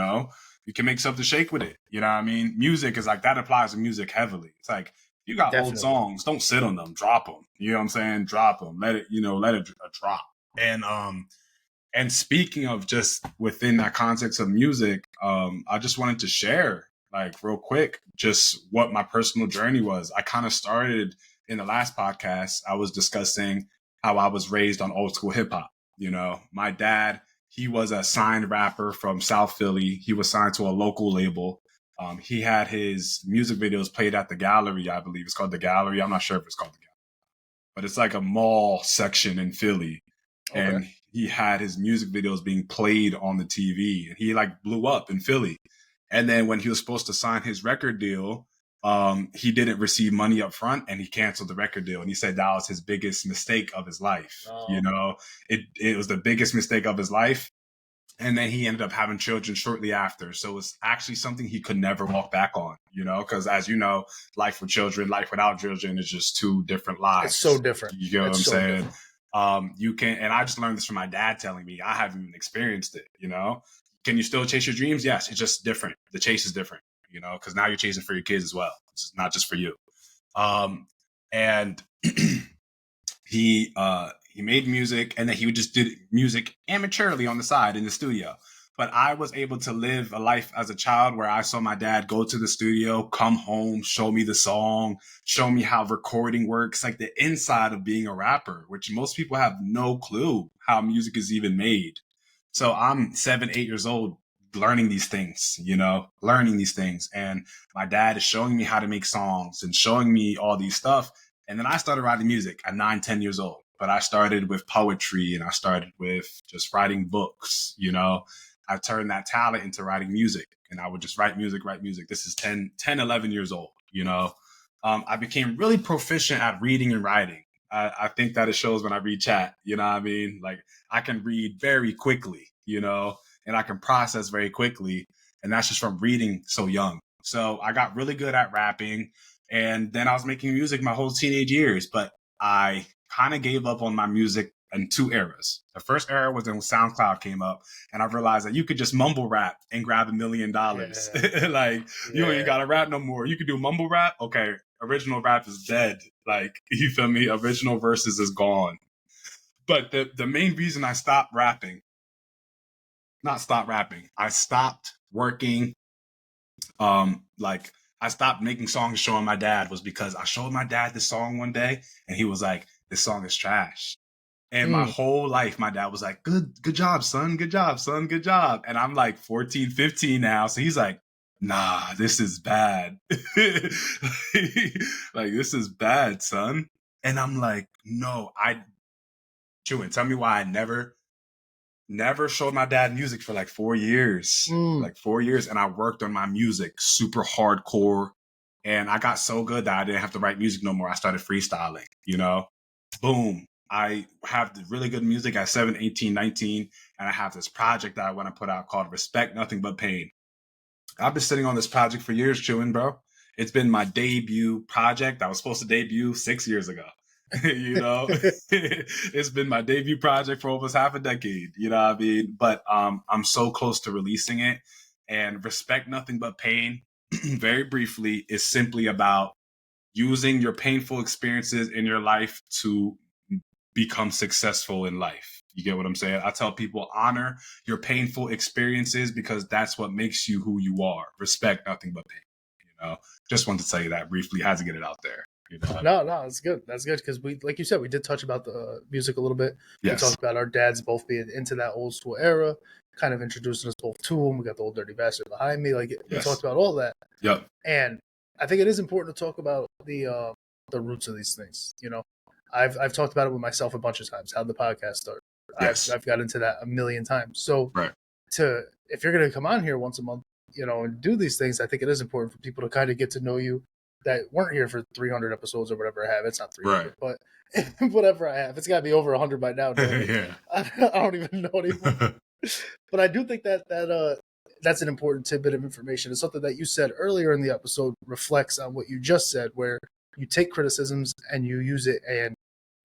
can make something shake with it. You know what I mean? Music is like, that applies to music heavily. It's like, you got old songs, don't sit on them, drop them. You know what I'm saying? Drop them. Let it drop. And speaking of just within that context of music, I just wanted to share, like, real quick, just what my personal journey was. I kind of started in the last podcast. I was discussing how I was raised on old school hip hop. My dad, he was a signed rapper from South Philly. He was signed to a local label. He had his music videos played at the Gallery, I believe. It's called the Gallery. I'm not sure if it's called the Gallery, but it's like a mall section in Philly. Okay. And he had his music videos being played on the TV, and he like blew up in Philly. And then when he was supposed to sign his record deal, he didn't receive money up front, and he canceled the record deal. And he said that was his biggest mistake of his life. Oh. It was the biggest mistake of his life. And then he ended up having children shortly after. So it's actually something he could never walk back on, because as you know, life with children, life without children is just two different lives. It's so different. You know what I'm saying? You can, and I just learned this from my dad telling me. I haven't even experienced it. Can you still chase your dreams? Yes, it's just different. The chase is different. Because now you're chasing for your kids as well. It's not just for you. And he made music, and then he just did music amateurly on the side in the studio. But I was able to live a life as a child where I saw my dad go to the studio, come home, show me the song, show me how recording works, like the inside of being a rapper, which most people have no clue how music is even made. So I'm 7, 8 years old learning these things. And my dad is showing me how to make songs and showing me all these stuff. And then I started writing music at 9, 10 years old. But I started with poetry, and I started with just writing books. I turned that talent into writing music, and I would just write music. This is 10, 11 years old. I became really proficient at reading and writing. I think that it shows when I read chat. You know what I mean? Like, I can read very quickly, and I can process very quickly. And that's just from reading so young. So I got really good at rapping, and then I was making music my whole teenage years, but I kind of gave up on my music in two eras. The first era was when SoundCloud came up, and I realized that you could just mumble rap and grab $1 million. Yeah. Like, you ain't gotta rap no more. You could do mumble rap. Okay, original rap is dead. Like, you feel me? Original verses is gone. But the main reason I stopped rapping, not stopped rapping, I stopped working. Like, I stopped making songs showing my dad was because I showed my dad this song one day, and he was like, "This song is trash." And my whole life, my dad was like, good job, son. Good job, son. Good job. And I'm like 14, 15 now. So he's like, nah, this is bad. Like, this is bad, son. And I'm like, no, Chewin, tell me why I never showed my dad music for like 4 years. Like 4 years. And I worked on my music super hardcore. And I got so good that I didn't have to write music no more. I started freestyling, Boom. I have really good music at 7, 18, 19, and I have this project that I want to put out called Respect Nothing But Pain. I've been sitting on this project for years, Chewin, bro. It's been my debut project. I was supposed to debut 6 years ago. It's been my debut project for almost half a decade. You know what I mean? But I'm so close to releasing it. And Respect Nothing But Pain, very briefly, is simply about using your painful experiences in your life to become successful in life. You get what I'm saying? I tell people, honor your painful experiences because that's what makes you who you are. Respect nothing but pain. Just wanted to tell you that briefly. Had to get it out there. No, that's good. That's good because we, like you said, we did touch about the music a little bit. Yes. We talked about our dads both being into that old school era, kind of introducing us both to them. We got the old dirty bastard behind me. Like we talked about all that. Yep. And I think it is important to talk about the roots of these things. I've talked about it with myself a bunch of times. How the podcast started. Yes. I've got into that a million times. So right. If you're going to come on here once a month, and do these things, I think it is important for people to kind of get to know you that weren't here for 300 episodes or whatever I have. It's not 300, but whatever I have, it's got to be over 100 by now. Yeah. I don't even know anymore. But I do think that that's an important tidbit of information. It's something that you said earlier in the episode reflects on what you just said, where you take criticisms and you use it. And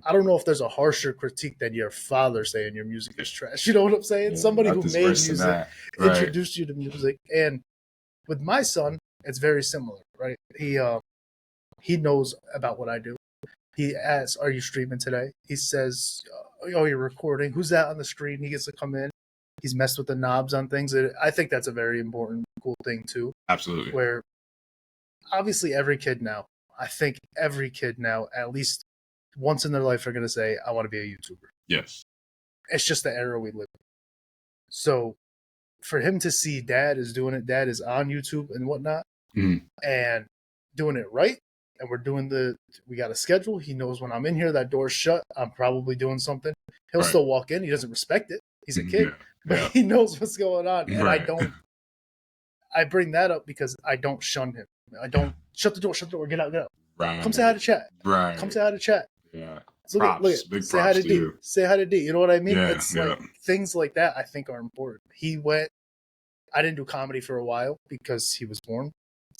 I don't know if there's a harsher critique than your father saying your music is trash. You know what I'm saying? Yeah, somebody who made music, introduced you to music. And with my son, it's very similar, right? He knows about what I do. He asks, "Are you streaming today?" He says, "Oh, you're recording. Who's that on the screen?" He gets to come in. He's messed with the knobs on things. I think that's a very important, cool thing too. Absolutely. Where obviously every kid now, at least once in their life, are going to say, "I want to be a YouTuber." Yes. It's just the era we live in. So for him to see dad is doing it, dad is on YouTube and whatnot, and doing it right, and we got a schedule. He knows when I'm in here, that door's shut. I'm probably doing something. He'll still walk in. He doesn't respect it. He's a kid, but he knows what's going on. And I bring that up because I don't shun him. I don't shut the door, get out. Right. Come say hi to chat. Right. Come say hi to chat. Yeah. So look at big say hi to D. Say hi to D. You know what I mean? Yeah, it's like things like that I think are important. I didn't do comedy for a while because he was born.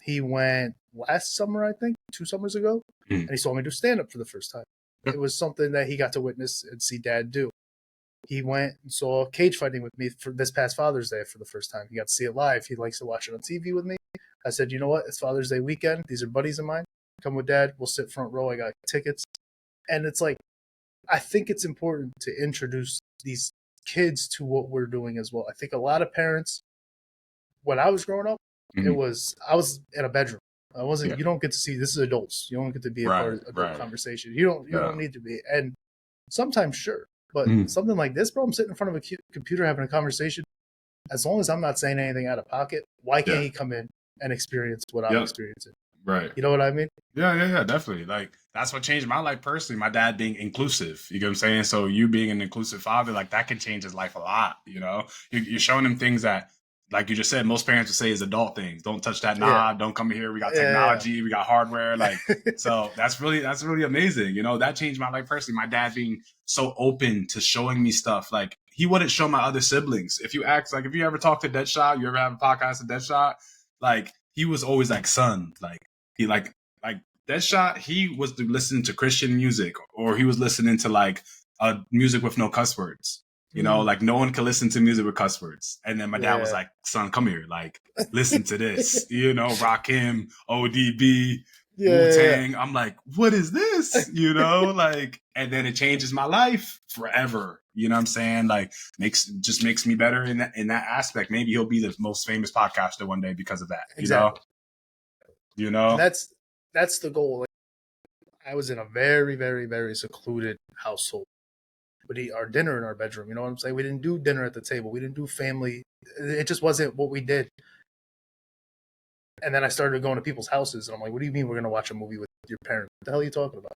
He went last summer, I think, 2 summers ago, and he saw me do stand-up for the first time. It was something that he got to witness and see dad do. He went and saw cage fighting with me for this past Father's Day for the first time. He got to see it live. He likes to watch it on TV with me. I said, you know what? It's Father's Day weekend. These are buddies of mine. Come with dad. We'll sit front row. I got tickets. And it's like, I think it's important to introduce these kids to what we're doing as well. I think a lot of parents, when I was growing up, I was in a bedroom. I wasn't. You don't get to see. This is adults. You don't get to be a part of adult conversation. You don't need to be. And sometimes, sure, but something like this, bro. I'm sitting in front of a computer having a conversation. As long as I'm not saying anything out of pocket, why can't he come in and experience what I'm experiencing? Right. You know what I mean? Yeah, definitely. Like, that's what changed my life personally. My dad being inclusive. You get what I'm saying? So you being an inclusive father, like, that can change his life a lot. You're showing him things that, like you just said, most parents would say is adult things. Don't touch that knob. Don't come here. We got technology. We got hardware. Like, so that's really amazing. That changed my life personally. My dad being so open to showing me stuff. Like, he wouldn't show my other siblings. If you ever talk to Deadshot, you ever have a podcast with Deadshot, like, he was always like, son, like he like that shot. He was listening to Christian music, or he was listening to like music with no cuss words. You know, like no one can listen to music with cuss words. And then my dad was like, son, come here, like listen to this. You know, Rakim, ODB, Wu-Tang. I'm like, what is this? You know, like, and then it changes my life forever. You know what I'm saying? Like, makes me better in that aspect. Maybe he'll be the most famous podcaster one day because of that. Exactly. You know? And that's the goal. Like, I was in a very, very, very secluded household. We'd eat our dinner in our bedroom. You know what I'm saying? We didn't do dinner at the table. We didn't do family. It just wasn't what we did. And then I started going to people's houses, and I'm like, what do you mean we're going to watch a movie with your parents? What the hell are you talking about?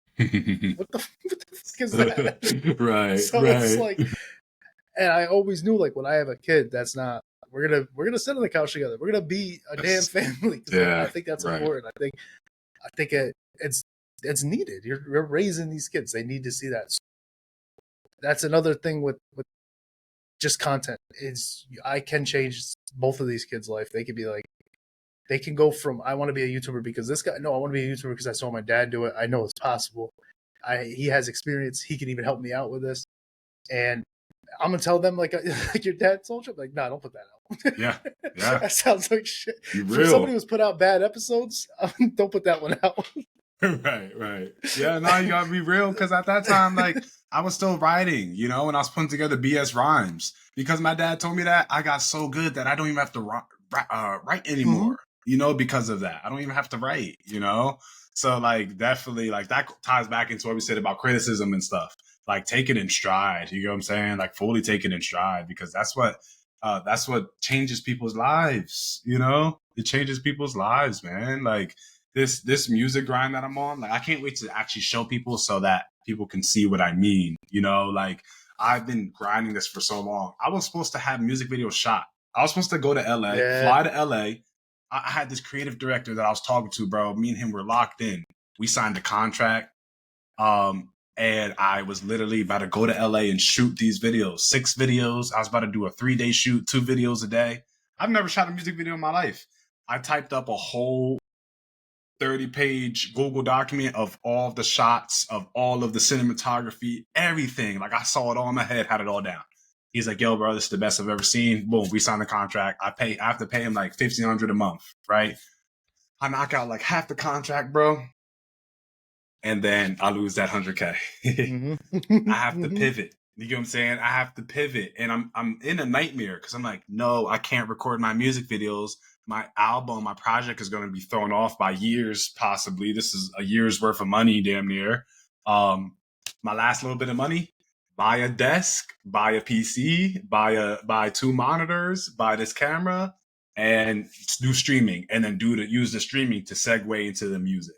what the fuck is that? Right. So it's like, and I always knew, like, when I have a kid, that's not, we're gonna sit on the couch together. We're gonna be a damn family. Yeah, I think that's important. I think it's needed. You're raising these kids. They need to see that. So that's another thing with just content is I can change both of these kids' life. They could be like, they can go from I want to be a YouTuber because this guy. No, I want to be a YouTuber because I saw my dad do it. I know it's possible. He has experience. He can even help me out with this. And I'm gonna tell them like your dad told you. I'm like, nah, don't put that out. Yeah. That sounds like shit. For somebody who's put out bad episodes, don't put that one out. Right. Yeah, no, you gotta be real, because at that time, like, I was still writing, you know, and I was putting together BS rhymes. Because my dad told me that, I got so good that I don't even have to write anymore, you know, because of that. I don't even have to write, you know? So, like, definitely, like, that ties back into what we said about criticism and stuff. Like, take it in stride, you know what I'm saying? Like, fully take it in stride, because that's what changes people's lives, you know? It changes people's lives, man. Like, this music grind that I'm on, like, I can't wait to actually show people so that people can see what I mean. You know, like, I've been grinding this for so long. I was supposed to have music videos shot. I was supposed to go to LA, fly to LA. I had this creative director that I was talking to, bro. Me and him were locked in. We signed a contract. And I was literally about to go to LA and shoot these videos, 6 videos. I was about to do a 3-day shoot, 2 videos a day. I've never shot a music video in my life. I typed up a whole 30-page Google document of all of the shots, of all of the cinematography, everything. Like, I saw it all in my head, had it all down. He's like, yo, bro, this is the best I've ever seen. Boom, we signed the contract. I have to pay him like $1,500 a month, right? I knock out like half the contract, bro. And then I lose that 100K. I have to pivot. You get what I'm saying? I have to pivot. And I'm in a nightmare, because I'm like, no, I can't record my music videos. My album, my project is going to be thrown off by years, possibly. This is a year's worth of money, damn near. My last little bit of money, buy a desk, buy a PC, buy 2 monitors, buy this camera, and do streaming, and then use the streaming to segue into the music.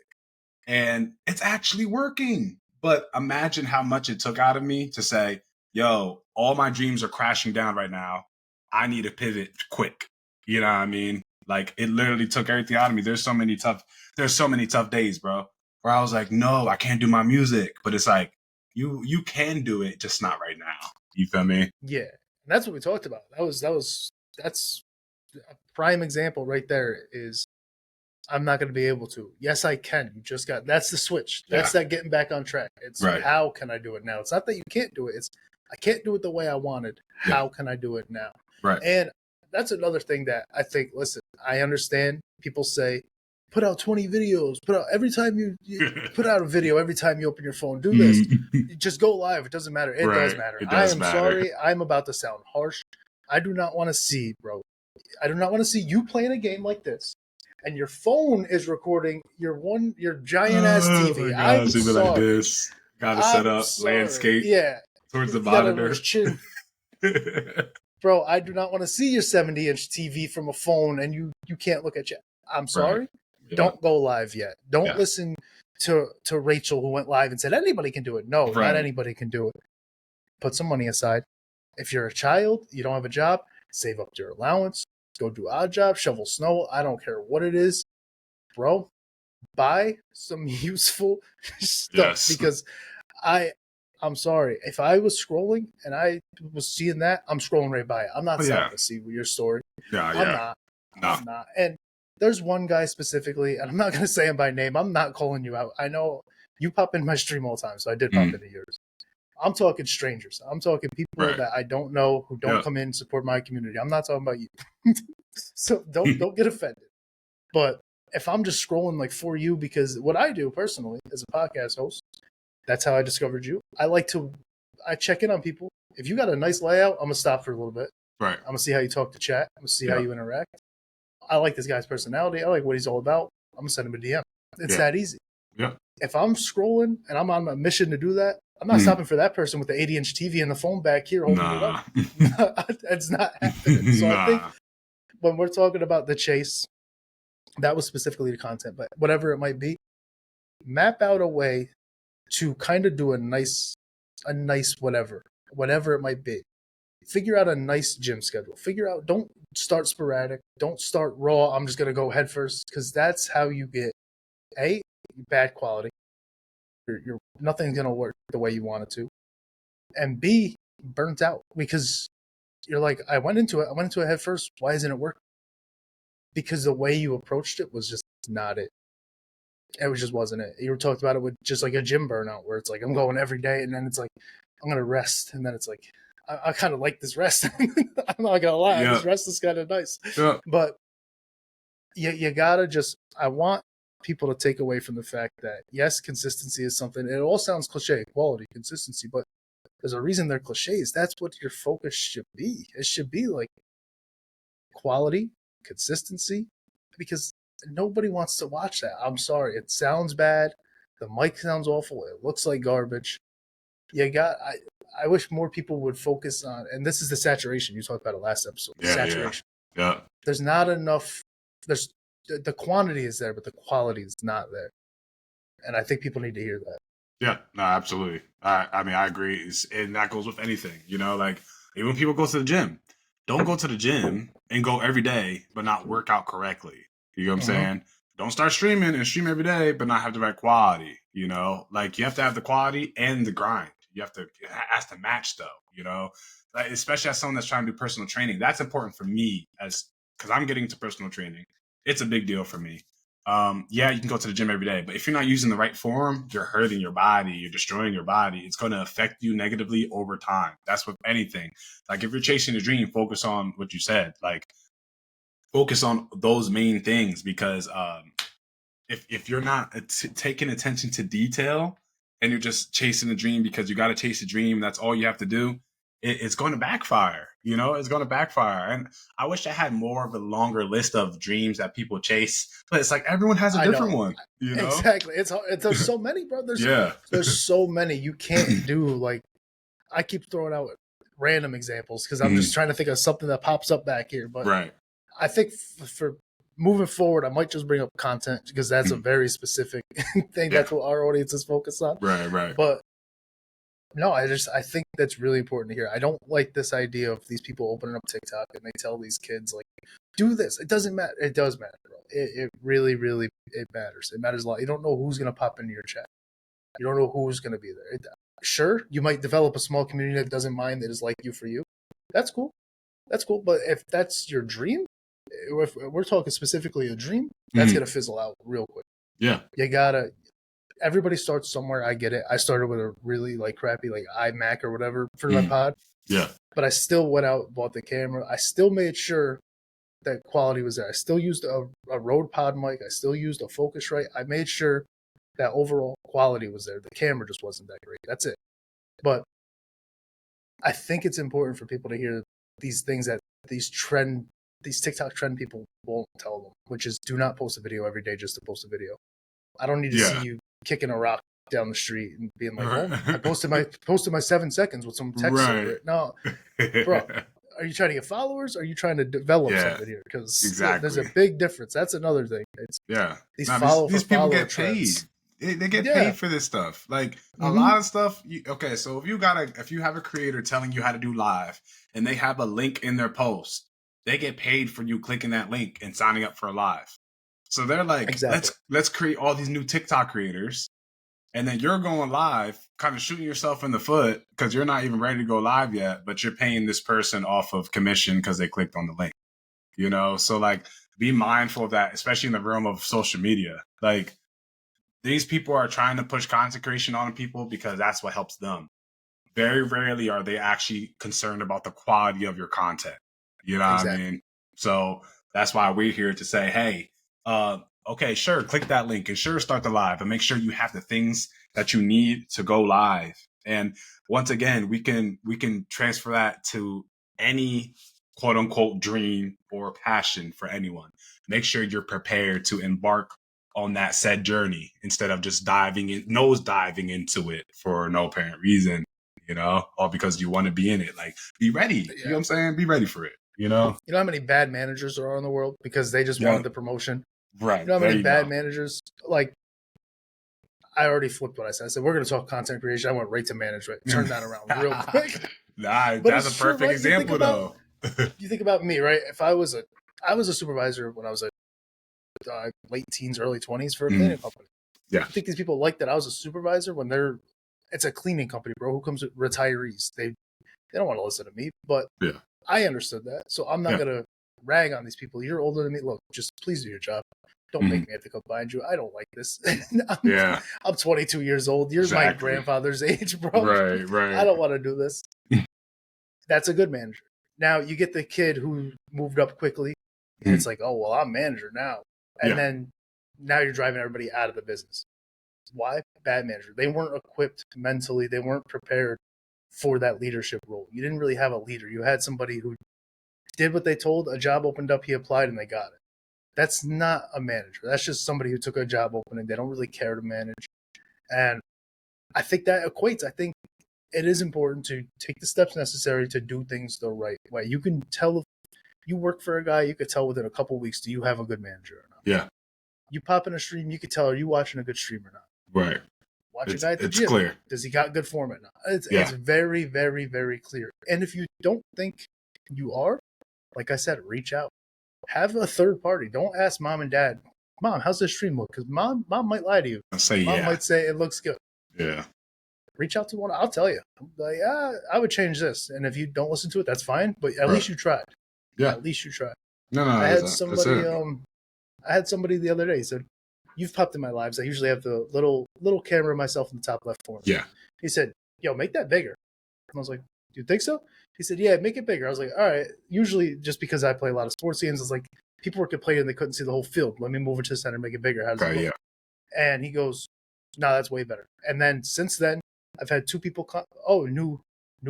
And it's actually working. But imagine how much it took out of me to say, yo, all my dreams are crashing down right now. I need to pivot quick. You know what I mean? Like, it literally took everything out of me. There's so many tough days, bro, where I was like, no, I can't do my music. But it's like, you can do it, just not right now. You feel me? Yeah. And that's what we talked about. That's a prime example right there. Is I'm not going to be able to. Yes, I can. That's the switch. That's that getting back on track. It's how can I do it now? It's not that you can't do it. It's I can't do it the way I wanted. How can I do it now? Right. And that's another thing that I think, listen, I understand people say, put out 20 videos, every time you put out a video, every time you open your phone, do this. Just go live. It doesn't matter. It does matter. I am sorry. I'm about to sound harsh. I do not want to see, bro. I do not want to see you playing a game like this, and your phone is recording your giant ass TV. I'm sorry. Like this. Gotta set up landscape. Yeah. Towards the monitor. Bro, I do not want to see your 70-inch TV from a phone and you can't look at you. I'm sorry. Right. Yeah. Don't go live yet. Don't listen to Rachel, who went live and said anybody can do it. No, not anybody can do it. Put some money aside. If you're a child, you don't have a job, save up your allowance. Go do odd job, shovel snow. I don't care what it is. Bro, buy some useful stuff, because I'm sorry. If I was scrolling and I was seeing that, I'm scrolling right by it. I'm not stopping to see your story. I'm not. And There's one guy specifically, and I'm not gonna say him by name. I'm not calling you out. I know you pop in my stream all the time, so I did pop into yours. I'm talking strangers. I'm talking people Right. that I don't know who don't come in and support my community. I'm not talking about you. So don't get offended. But if I'm just scrolling like for you, because what I do personally as a podcast host, that's how I discovered you. I check in on people. If you got a nice layout, I'm gonna stop for a little bit. Right. I'm gonna see how you talk to chat. I'm gonna see how you interact. I like this guy's personality. I like what he's all about. I'm gonna send him a DM. It's that easy. Yeah. If I'm scrolling and I'm on a mission to do that, I'm not stopping for that person with the 80-inch TV and the phone back here holding it up. It's not happening. So I think when we're talking about the chase, that was specifically the content, but whatever it might be, map out a way to kind of do a nice whatever it might be. Figure out a nice gym schedule. Don't start sporadic. Don't start raw. I'm just going to go head first, because that's how you get bad quality. You're nothing's going to work the way you want it to. And B, burnt out, because you're like, I went into it head first. Why isn't it working? Because the way you approached it was just not it. It just wasn't it. You were talking about it with just like a gym burnout, where it's like, I'm going every day, and then it's like, I'm going to rest. And then it's like, I kind of like this rest. I'm not going to lie. This rest is kind of nice. Yeah. But you got to just, I want people to take away from the fact that, yes, consistency is something. It all sounds cliche, quality, consistency, but there's a reason they're cliches. That's what your focus should be. It should be like quality, consistency, because nobody wants to watch that. I'm sorry. It sounds bad. The mic sounds awful. It looks like garbage. I wish more people would focus on, and this is the saturation. You talked about it last episode. Saturation. Yeah. There's not enough. The quantity is there, but the quality is not there. And I think people need to hear that. Yeah, no, absolutely. I mean, I agree. And that goes with anything, like even when people go to the gym, don't go to the gym and go every day, but not work out correctly. You know what I'm saying? Don't start streaming and stream every day, but not have the right quality, like you have to have the quality and the grind. It has to match though, like, especially as someone that's trying to do personal training. That's important for me because I'm getting into personal training. It's a big deal for me. You can go to the gym every day, but if you're not using the right form, you're hurting your body. You're destroying your body. It's going to affect you negatively over time. That's with anything. Like if you're chasing a dream, focus on what you said. Like focus on those main things, because if you're not taking attention to detail and you're just chasing a dream because you got to chase a dream, that's all you have to do, it's going to backfire. It's going to backfire. And I wish I had more of a longer list of dreams that people chase, but it's like everyone has a different one. Exactly. There's so many, bro. There's so many. You can't do, like, I keep throwing out random examples because I'm just trying to think of something that pops up back here. But I think for moving forward, I might just bring up content, because that's a very specific thing. That's what our audience is focused on. Right. But no, I think that's really important to hear. I don't like this idea of these people opening up TikTok and they tell these kids, like, do this. It doesn't matter. It does matter, bro. It really, really, it matters. It matters a lot. You don't know who's going to pop into your chat. You don't know who's going to be there. Sure, you might develop a small community that doesn't mind, that is like you for you. That's cool. But if that's your dream, if we're talking specifically a dream, that's going to fizzle out real quick. Yeah. Everybody starts somewhere. I get it. I started with a really crappy iMac or whatever for my pod. Yeah. But I still went out, bought the camera. I still made sure that quality was there. I still used a Rode pod mic. I still used a Focusrite. I made sure that overall quality was there. The camera just wasn't that great. That's it. But I think it's important for people to hear these things that these TikTok trend people won't tell them, which is, do not post a video every day just to post a video. I don't need to see you kicking a rock down the street and being like, "Oh, I posted my 7 seconds with some text over it." No, bro, are you trying to get followers? Or are you trying to develop something here? Because there's a big difference. That's another thing. These people get paid. They get paid for this stuff. Like a lot of stuff. So if you have a creator telling you how to do live and they have a link in their post, they get paid for you clicking that link and signing up for a live. So they're like, let's create all these new TikTok creators, and then you're going live, kind of shooting yourself in the foot because you're not even ready to go live yet, but you're paying this person off of commission because they clicked on the link. So be mindful of that, especially in the realm of social media. Like, these people are trying to push content creation on people because that's what helps them. Very rarely are they actually concerned about the quality of your content. You know what I mean? So that's why we're here to say, hey, okay, sure, click that link and sure, start the live, but make sure you have the things that you need to go live. And once again, we can transfer that to any quote unquote dream or passion for anyone. Make sure you're prepared to embark on that said journey instead of just nose diving into it for no apparent reason, or because you want to be in it. Like, be ready. You know what I'm saying? Be ready for it. You know how many bad managers there are in the world because they just wanted the promotion? Right. You know how many bad managers, like, I already flipped what I said. I said, we're going to talk content creation. I went right to management. Turn that around real quick. Nah, that's a perfect example, though. You think about me, right? If I was a supervisor when I was late teens, early 20s for a cleaning company. Yeah. I think these people like that I was a supervisor when it's a cleaning company, bro. Who comes with retirees? They don't want to listen to me, but I understood that. So I'm not going to rag on these people. You're older than me. Look, just please do your job. Don't make me have to come behind you. I don't like this. I'm 22 years old. You're my grandfather's age, bro. Right. I don't want to do this. That's a good manager. Now you get the kid who moved up quickly, and it's like, oh, well, I'm manager now. And then now you're driving everybody out of the business. Why? Bad manager. They weren't equipped mentally. They weren't prepared for that leadership role. You didn't really have a leader. You had somebody who did what they told. A job opened up, he applied, and they got it. That's not a manager. That's just somebody who took a job opening. They don't really care to manage. And I think that equates. I think it is important to take the steps necessary to do things the right way. You can tell if you work for a guy, you could tell within a couple of weeks, do you have a good manager or not? Yeah. You pop in a stream, you could tell, are you watching a good stream or not? Right. Watch a guy at the gym. It's clear. Does he got good form or not? It's very, very, very clear. And if you don't think you are, like I said, reach out. Have a third party. Don't ask mom and dad, Mom, how's this stream look? Because mom might lie to you. Mom might say it looks good. Yeah. Reach out to one. I'll tell you. Like, I would change this. And if you don't listen to it, that's fine. But at least you tried. Yeah. At least you tried. No. I had somebody the other day. He said, you've popped in my lives. I usually have the little camera of myself in the top left corner. Yeah. He said, yo, make that bigger. And I was like, do you think so? He said, yeah, make it bigger. I was like, all right. Usually just because I play a lot of sports games, it's like people were complaining they couldn't see the whole field. Let me move it to the center, make it bigger. How does it look? Yeah. And he goes, no, that's way better. And then since then, I've had two people new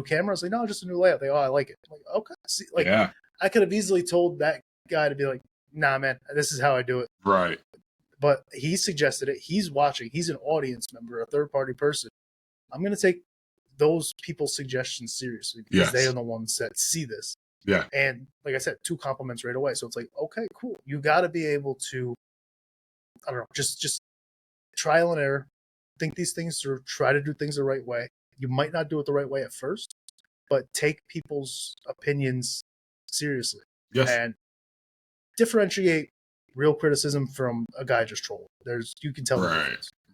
camera. I was like, no, just a new layout. I like it. I'm like, okay. See, I could have easily told that guy to be like, nah, man, this is how I do it. Right. But he suggested it. He's watching. He's an audience member, a third-party person. I'm going to take those people's suggestions seriously because they are the ones that see this. Yeah. And like I said, 2 compliments right away. So it's like, okay, cool. You got to be able to, I don't know, just trial and error, think these things through, try to do things the right way. You might not do it the right way at first, but take people's opinions seriously. Yes. And differentiate real criticism from a guy just trolling. You can tell.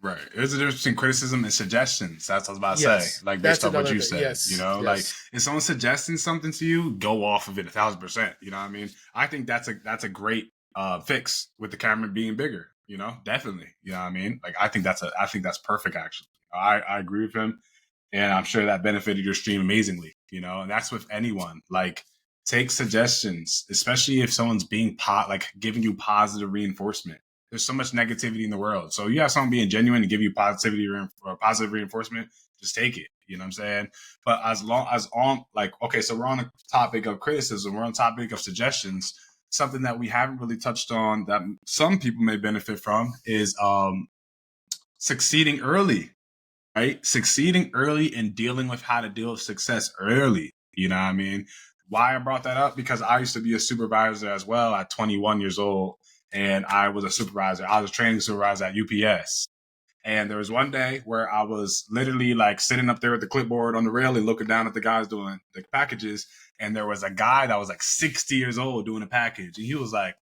Right. There's a difference between criticism and suggestions. That's what I was about to say. Like, based on what you said, like if someone's suggesting something to you, go off of it 1,000%. You know what I mean? I think that's a great fix with the camera being bigger. Definitely. You know what I mean? Like, I think that's perfect. Actually, I agree with him, and I'm sure that benefited your stream amazingly. And that's with anyone. Like, take suggestions, especially if someone's being giving you positive reinforcement. There's so much negativity in the world. So you have someone being genuine to give you positive reinforcement, just take it. You know what I'm saying? But so we're on the topic of criticism. We're on the topic of suggestions. Something that we haven't really touched on that some people may benefit from is succeeding early, right? Succeeding early and dealing with how to deal with success early. You know what I mean? Why I brought that up? Because I used to be a supervisor as well at 21 years old. And I was a supervisor. I was a training supervisor at UPS. And there was one day where I was literally sitting up there with the clipboard on the railing looking down at the guys doing the packages. And there was a guy that was 60 years old doing a package. And he was like,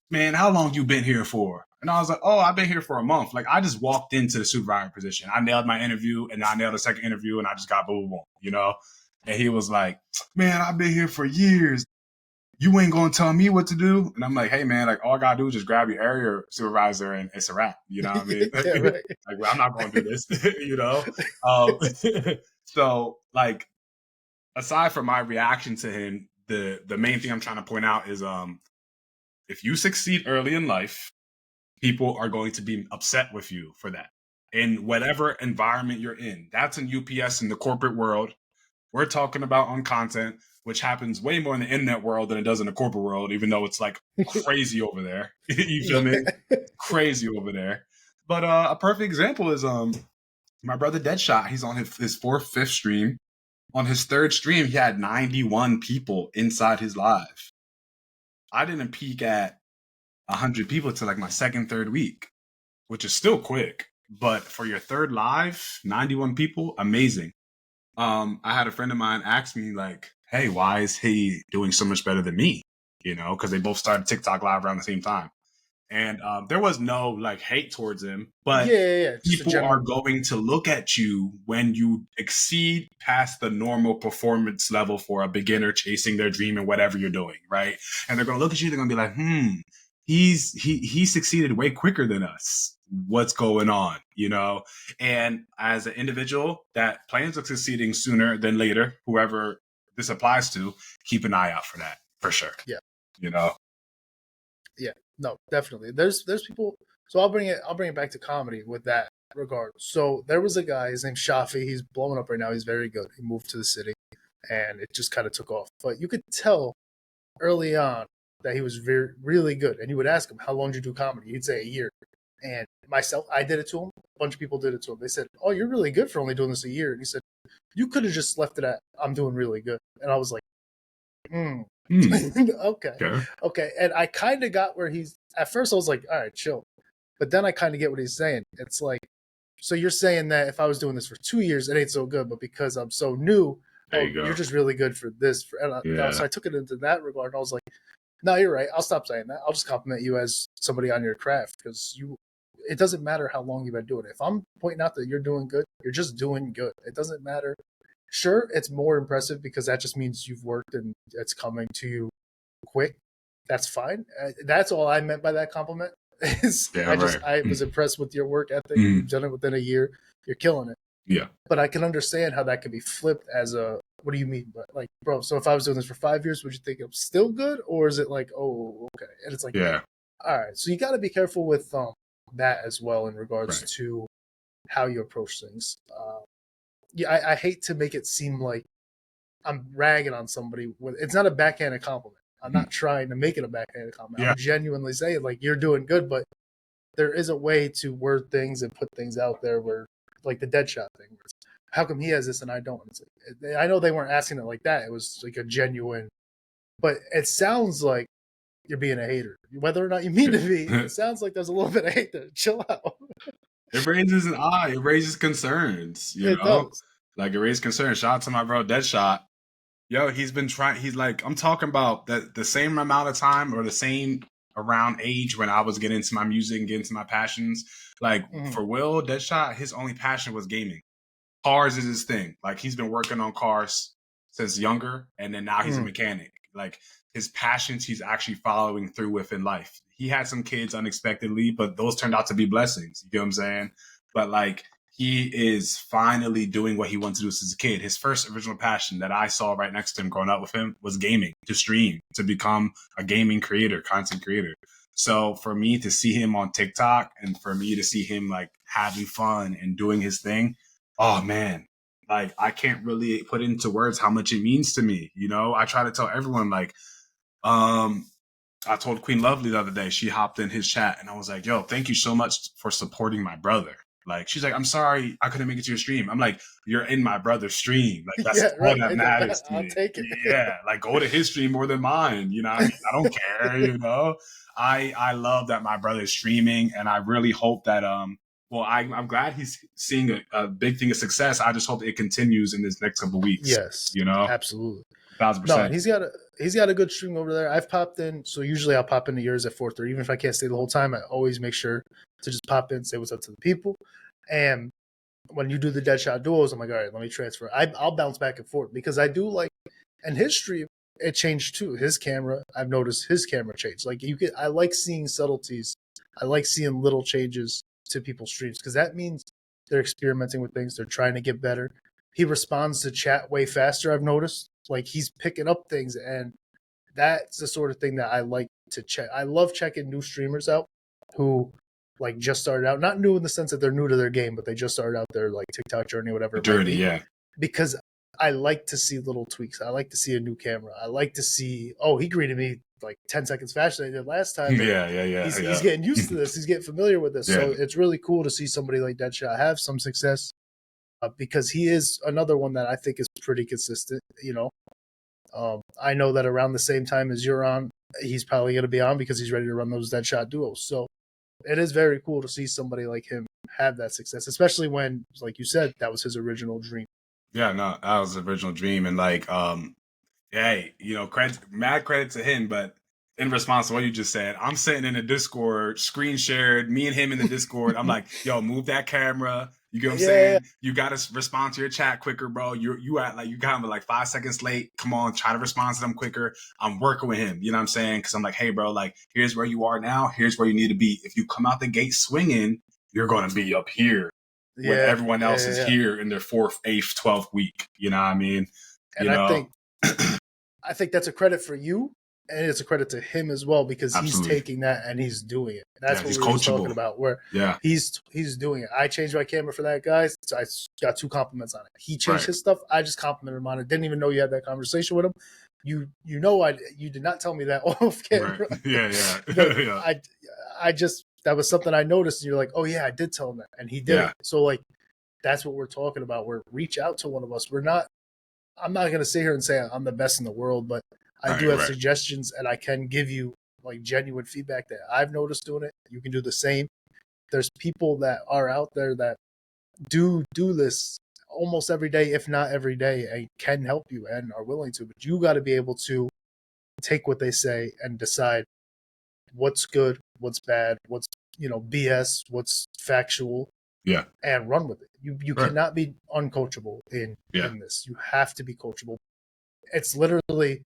man, how long you been here for? And I was like, oh, I've been here for a month. I just walked into the supervisor position. I nailed my interview and I nailed the second interview and I just got boom. And he was like, man, I've been here for years. you ain't gonna tell me what to do. And I'm like, hey man, like all I gotta do is just grab your area supervisor and it's a wrap. You know what I mean? Yeah, right. Like well, I'm not gonna do this, you know? Um, so like aside from my reaction to him, the main thing I'm trying to point out is if you succeed early in life, people are going to be upset with you for that. In whatever environment you're in. That's in UPS in the corporate world. We're talking about on content, which happens way more in the internet world than it does in the corporate world, even though it's like crazy over there. You feel me? Yeah. Crazy over there. But a perfect example is my brother Deadshot. He's on his fourth, fifth stream. On his third stream, he had 91 people inside his live. I didn't peak at 100 people to like my second, third week, which is still quick. But for your third live, 91 people, amazing. I had a friend of mine ask me like, hey, why is he doing so much better than me? You know, because they both started TikTok live around the same time. And there was no like hate towards him, but Yeah. Just a people are general. going to look at you when you exceed past the normal performance level for a beginner chasing their dream and whatever you're doing, right? And they're going to look at you, they're going to be like, he succeeded way quicker than us. What's going on, you know? And as an individual that plans on succeeding sooner than later, whoever this applies to, keep an eye out for that, for sure. Yeah. You know? Yeah. No, definitely. There's people. So I'll bring it back to comedy with that regard. So there was a guy, his name's Shafi. He's blowing up right now. He's very good. He moved to the city, and it just kind of took off. But you could tell early on that he was really good. And you would ask him, "How long did you do comedy?" He'd say a year. And myself, I did it to him. A bunch of people did it to him. They said, "Oh, you're really good for only doing this a year." And he said, "You could have just left it at I'm doing really good." And I was like, okay. Okay. And I kind of got where he's at first. I was like, all right, chill. But then I kind of get what he's saying. It's like, so you're saying that if I was doing this for 2 years, it ain't so good, but because I'm so new, There oh, you go. you're just really good for this. So I took it into that regard. And I was like, no, you're right. I'll stop saying that. I'll just compliment you as somebody on your craft because it doesn't matter how long you've been doing it. If I'm pointing out that you're doing good, you're just doing good. It doesn't matter. Sure, it's more impressive because that just means you've worked and it's coming to you quick. That's fine. That's all I meant by that compliment. I was impressed with your work ethic. You've done it within a year. You're killing it. Yeah. But I can understand how that could be flipped as a what do you mean? But like, bro, so if I was doing this for 5 years, would you think I'm still good, or is it like, oh, okay? And it's like, yeah, all right. So you got to be careful with that as well in regards to how you approach things. Yeah, I hate to make it seem like I'm ragging on somebody. It's not a backhanded compliment. I'm not trying to make it a backhanded compliment. Yeah. I'm genuinely saying like you're doing good, but there is a way to word things and put things out there where, like the Deadshot thing, where it's, how come he has this and I don't? Like, I know they weren't asking it like that. It was like a genuine, but it sounds like you're being a hater, whether or not you mean to be. It sounds like there's a little bit of hate there. Chill out. It raises an eye. It raises concerns. You know, Does. like it raises concerns. Shout out to my bro Deadshot. Yo, he's been trying. He's like, I'm talking about the same amount of time or the same around age when I was getting into my music and getting into my passions. Like for Will Deadshot, his only passion was gaming. Cars is his thing. Like he's been working on cars since younger, and then now he's a mechanic. Like his passions, he's actually following through with in life. He had some kids unexpectedly, but those turned out to be blessings. You get what I'm saying? But like he is finally doing what he wanted to do since a kid. His first original passion that I saw right next to him growing up with him was gaming, to stream, to become a gaming creator, content creator. So for me to see him on TikTok and for me to see him like having fun and doing his thing, oh man, like I can't really put into words how much it means to me. You know, I try to tell everyone like, I told Queen Lovely the other day, she hopped in his chat and I was like, yo, thank you so much for supporting my brother. Like, she's like, I'm sorry I couldn't make it to your stream. I'm like, you're in my brother's stream. Like, that's all that matters to me. I'll take it. Yeah, like, go to his stream more than mine. You know what I mean? I don't care, you know? I love that my brother's streaming, and I really hope that, well, I'm glad he's seeing a big thing of success. I just hope it continues in this next couple of weeks. Yes. You know? Absolutely. 1,000%. No, and he's got a good stream over there. I've popped in, so usually I'll pop into yours at 4:30. Even if I can't stay the whole time, I always make sure to just pop in, say what's up to the people. And when you do the Deadshot duos, I'm like, all right, let me transfer. I'll bounce back and forth because I do like, and his stream, it changed too. His camera, I've noticed his camera changed. Like I like seeing subtleties. I like seeing little changes to people's streams because that means they're experimenting with things. They're trying to get better. He responds to chat way faster. I've noticed. Like he's picking up things, and that's the sort of thing that I like to check. I love checking new streamers out who like just started out, not new in the sense that they're new to their game, but they just started out their like TikTok journey, whatever it might be. Yeah. Because I like to see little tweaks. I like to see a new camera. I like to see, oh, he greeted me like 10 seconds faster than he did last time. Yeah. He's getting used to this. He's getting familiar with this. So it's really cool to see somebody like Deadshot have some success because he is another one that I think is pretty consistent. You know, I know that around the same time as you're on, he's probably going to be on because he's ready to run those Deadshot duos. So it is very cool to see somebody like him have that success, especially when, like you said, that was his original dream. Yeah, no, that was the original dream. And like, hey, you know, mad credit to him, but in response to what you just said, I'm sitting in the Discord, screen shared, me and him in the Discord. I'm like, yo, move that camera. You get what I'm saying? Yeah. You got to respond to your chat quicker, bro. You at like, you got him like 5 seconds late. Come on, try to respond to them quicker. I'm working with him. You know what I'm saying? Because I'm like, hey, bro, like, here's where you are now. Here's where you need to be. If you come out the gate swinging, you're going to be up here. When everyone else is here in their 4th, 8th, 12th week. You know what I mean? And I think that's a credit for you, and it's a credit to him as well because he's taking that and he's doing it. That's what we were talking about. Where he's doing it. I changed my camera for that guy. So I got 2 compliments on it. He changed his stuff. I just complimented him on it. Didn't even know you had that conversation with him. You did not tell me that off camera. Right. Yeah. I just, that was something I noticed, and you're like, oh yeah, I did tell him that, and he did it. So like, that's what we're talking about. We're reach out to one of us. I'm not going to sit here and say I'm the best in the world, but I do have suggestions, and I can give you like genuine feedback that I've noticed doing it. You can do the same. There's people that are out there that do this almost every day, if not every day, and can help you and are willing to, but you got to be able to take what they say and decide what's good, what's bad, what's, you know, BS, what's factual, and run with it. You cannot be uncoachable in this. You have to be coachable. It's literally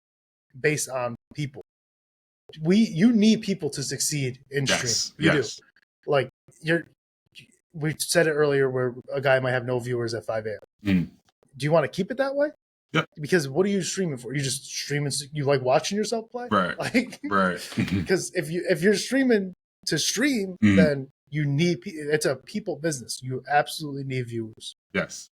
based on people. You need people to succeed in stream. You do. Like we said it earlier, where a guy might have no viewers at 5 a.m. Do you want to keep it that way? Yeah. Because what are you streaming for? You just streaming? You like watching yourself play? Right. Because if you're streaming to stream, then you need. It's a people business. You absolutely need viewers. Yes.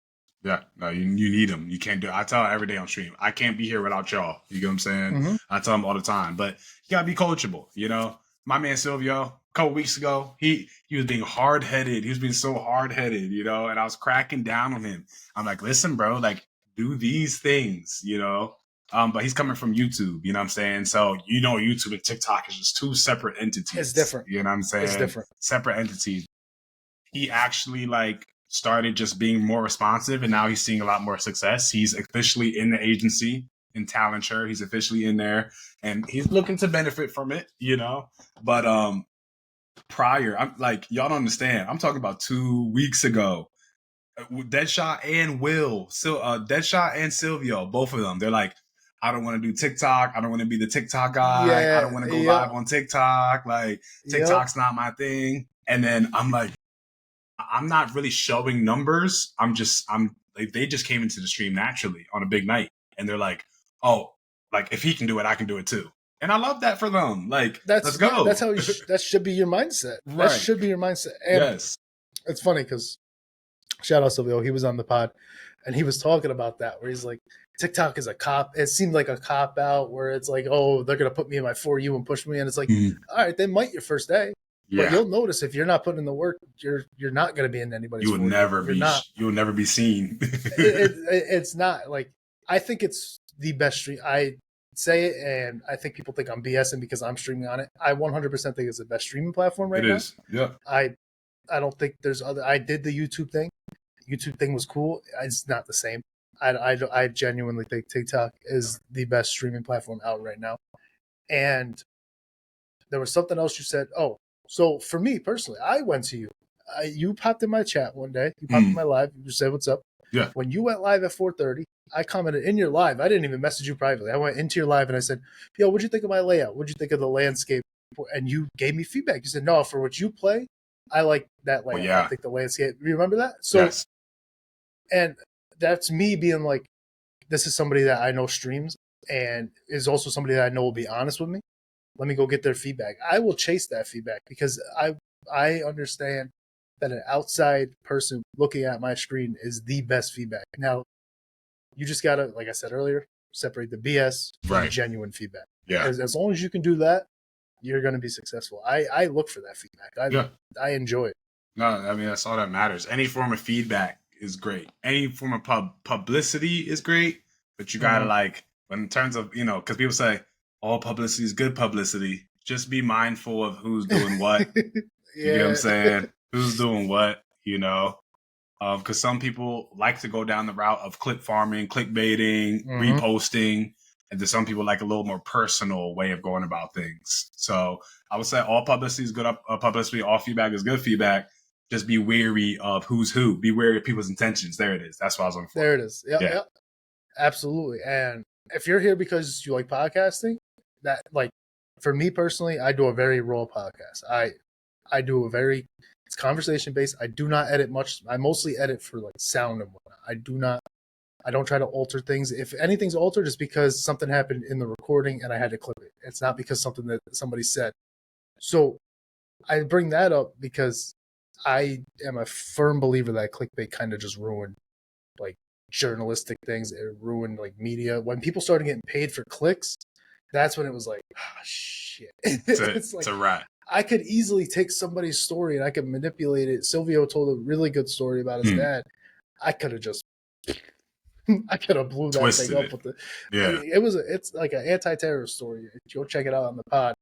Yeah. No, you need them. You can't do it. I tell every day on stream, I can't be here without y'all. You get what I'm saying? I tell them all the time. But you gotta be coachable. You know, my man Silvio, a couple weeks ago, he was being hard headed. He was being so hard headed. You know, and I was cracking down on him. I'm like, listen, bro, like, do these things, you know? But he's coming from YouTube, you know what I'm saying? So, you know, YouTube and TikTok is just 2 separate entities. It's different. You know what I'm saying? It's different. Separate entities. He actually, like, started just being more responsive, and now he's seeing a lot more success. He's officially in the agency in Talenture. He's officially in there, and he's looking to benefit from it, you know? But prior, I'm like, y'all don't understand. I'm talking about 2 weeks ago. Deadshot and Deadshot and Silvio, both of them, they're like, I don't want to do TikTok. I don't want to be the TikTok guy. I don't want to go live on TikTok. Like, TikTok's not my thing. And then I'm like, I'm not really showing numbers. They just came into the stream naturally on a big night. And they're like, oh, like if he can do it, I can do it too. And I love that for them. Like, let's go. That's how that should be your mindset. Right. That should be your mindset. And it's funny because shout out Silvio, he was on the pod and he was talking about that, where he's like, TikTok is it seemed like a cop out, where it's like, oh, they're going to put me in my For You and push me. And it's like, all right, they might your first day. Yeah. But you'll notice if you're not putting in the work, you're not going to be in anybody's. You will never be seen. It's not like, I think it's the best stream. I say it, and I think people think I'm BSing because I'm streaming on it. I 100% think it's the best streaming platform right now. It is. Yeah. I don't think there's other. I did the YouTube thing. YouTube thing was cool. It's not the same. I genuinely think TikTok is the best streaming platform out right now. And there was something else you said. Oh, so for me personally, I went to you. You popped in my chat one day. You popped in my live. You said, what's up? Yeah. When you went live at 4:30, I commented in your live. I didn't even message you privately. I went into your live and I said, yo, what'd you think of my layout? What'd you think of the landscape? And you gave me feedback. You said, no, for what you play, I like that layout. Well, yeah. I think the landscape. You remember that? So, yes. And that's me being like, this is somebody that I know streams and is also somebody that I know will be honest with me. Let me go get their feedback. I will chase that feedback because I understand that an outside person looking at my screen is the best feedback. Now, you just gotta, like I said earlier, separate the BS from genuine feedback. Yeah. As long as you can do that, you're gonna be successful. I look for that feedback. I enjoy it. No, I mean that's all that matters. Any form of feedback is great. Any form of publicity is great, but you gotta like, when in terms of, you know, because people say all publicity is good publicity. Just be mindful of who's doing what. You get what I'm saying? Who's doing what? You know, because some people like to go down the route of click farming, clickbaiting, reposting, and then some people like a little more personal way of going about things. So I would say all publicity is good publicity, all feedback is good feedback. Just be wary of who's who. Be wary of people's intentions. There it is. That's what I was looking for. There it is. Yep. Absolutely. And if you're here because you like podcasting, that, like, for me personally, I do a very raw podcast. I do a very, it's conversation based. I do not edit much. I mostly edit for like sound and whatnot. I don't try to alter things. If anything's altered, it's because something happened in the recording and I had to clip it. It's not because something that somebody said. So I bring that up because I am a firm believer that clickbait kind of just ruined like journalistic things. It ruined like media. When people started getting paid for clicks, that's when it was like, shit. It's a rat. I could easily take somebody's story and I could manipulate it. Silvio told a really good story about his dad. I could have just, I could have blew that Twisted thing up with it. Yeah. It's like an anti-terrorist story. Go check it out on the pod.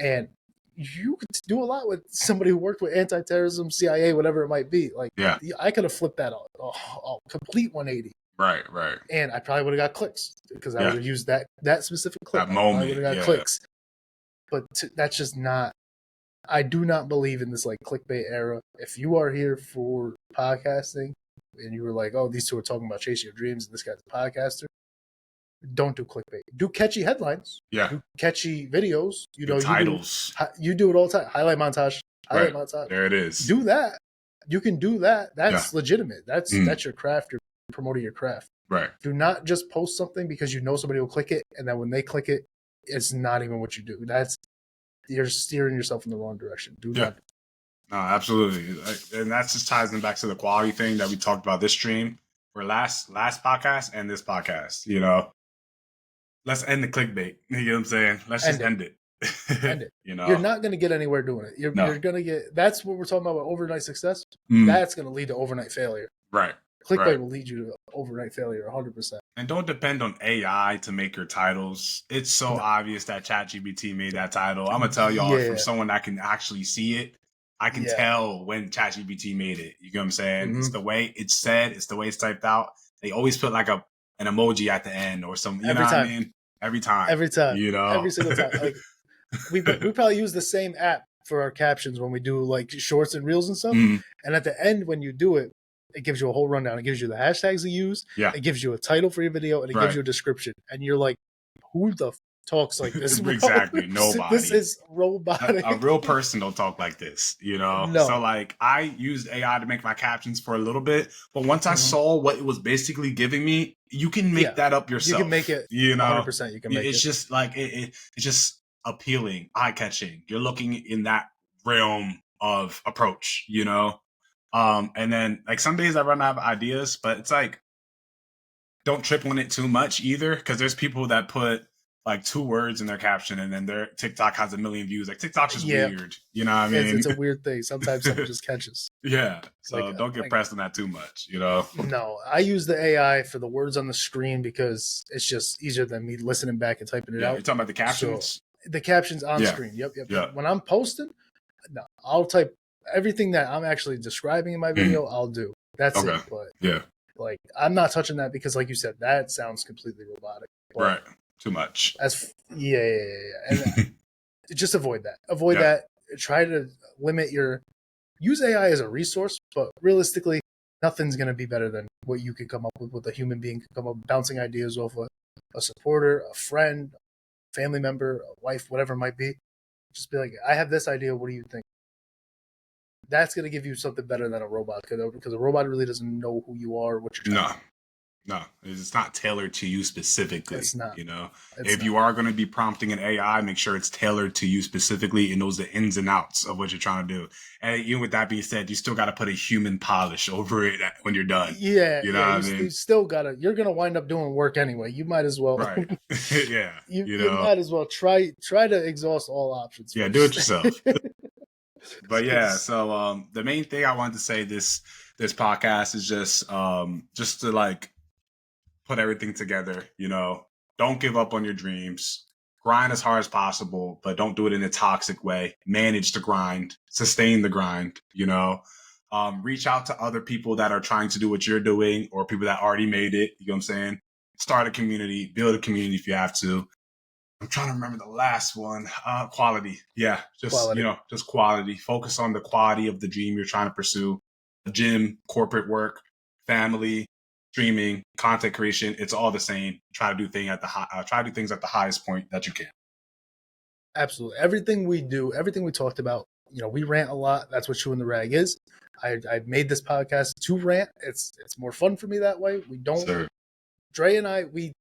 And you could do a lot with somebody who worked with anti-terrorism, CIA, whatever it might be. Like, I could have flipped that on a complete 180. Right. And I probably would have got clicks because I would have used that specific clip. That moment. I would have got clicks. But that's just not, I do not believe in this like clickbait era. If you are here for podcasting and you were like, oh, these two are talking about chasing your dreams and this guy's a podcaster, don't do clickbait. Do catchy headlines. Yeah. Do catchy videos. You know, titles. You do it all the time. Highlight montage. Montage. There it is. Do that. You can do that. That's legitimate. That's your craft. You're promoting your craft. Right. Do not just post something because you know somebody will click it, and then when they click it, it's not even what you do. You're steering yourself in the wrong direction. Do that. No, absolutely. And that just ties in back to the quality thing that we talked about this stream for last podcast and this podcast, you know. Let's end the clickbait. You know what I'm saying? Let's just end it. End it. You know, you're not going to get anywhere doing it. You're going to get, that's what we're talking about with overnight success. That's going to lead to overnight failure. Right. Clickbait will lead you to overnight failure 100%. And don't depend on AI to make your titles. It's so obvious that ChatGPT made that title. I'm going to tell y'all from someone that can actually see it. I can tell when ChatGPT made it. You know what I'm saying? It's the way it's said. It's the way it's typed out. They always put like an emoji at the end or something. You know what I mean? Every time. You know? Every single time. Like, we probably use the same app for our captions when we do like shorts and reels and stuff. And at the end, when you do it, it gives you a whole rundown. It gives you the hashtags to use. It gives you a title for your video, and it gives you a description. And you're like, who the talks like this? Exactly. Nobody. This is robotic. A real person don't talk like this, you know? No. So like I used AI to make my captions for a little bit, but once I saw what it was basically giving me, you can make that up yourself. You can make it, you know, 100%. You can make it's just like it's just appealing, eye-catching. You're looking in that realm of approach, you know? And then like some days I run out of ideas, but it's like, don't trip on it too much either. Cause there's people that put like 2 words in their caption and then their TikTok has 1 million views. Like TikTok's just weird. You know what I mean? It's a weird thing. Sometimes something just catches. So like, don't get pressed on that too much, you know? No, I use the AI for the words on the screen because it's just easier than me listening back and typing it out. You're talking about the captions? So, the captions on screen. Yep. When I'm posting, no, I'll type everything that I'm actually describing in my video, I'll do. That's it. But like, I'm not touching that because, like you said, that sounds completely robotic. Right. Too much. And just avoid that. Avoid that. Try to limit use AI as a resource, but realistically, nothing's going to be better than what you could come up with, what a human being could come up with, bouncing ideas off a supporter, a friend, family member, a wife, whatever it might be. Just be like, I have this idea. What do you think? That's going to give you something better than a robot, because a robot really doesn't know who you are, what you're trying to do. No, it's not tailored to you specifically. It's not. You know, It's if you are going to be prompting an AI, make sure it's tailored to you specifically and knows the ins and outs of what you're trying to do. And even with that being said, you still got to put a human polish over it when you're done. Yeah, you know what I mean? You still gotta. You're gonna wind up doing work anyway. You might as well. Right. Yeah. You might as well try to exhaust all options. Yeah, do it yourself. But yeah, so the main thing I wanted to say this podcast is just to like put everything together, you know. Don't give up on your dreams. Grind as hard as possible, but don't do it in a toxic way. Manage the grind, sustain the grind, you know. Reach out to other people that are trying to do what you're doing, or people that already made it, you know what I'm saying? Start a community, build a community if you have to. I'm trying to remember the last one. Quality. Yeah, just quality. You know, just quality. Focus on the quality of the dream you're trying to pursue. The gym, corporate work, family, streaming, content creation, it's all the same. Try to do things at the highest point that you can. Absolutely. Everything we do, everything we talked about, you know, we rant a lot. That's what Chewin The Rag is. I made this podcast to rant. It's more fun for me that way. We don't. Sir. Dre and I, we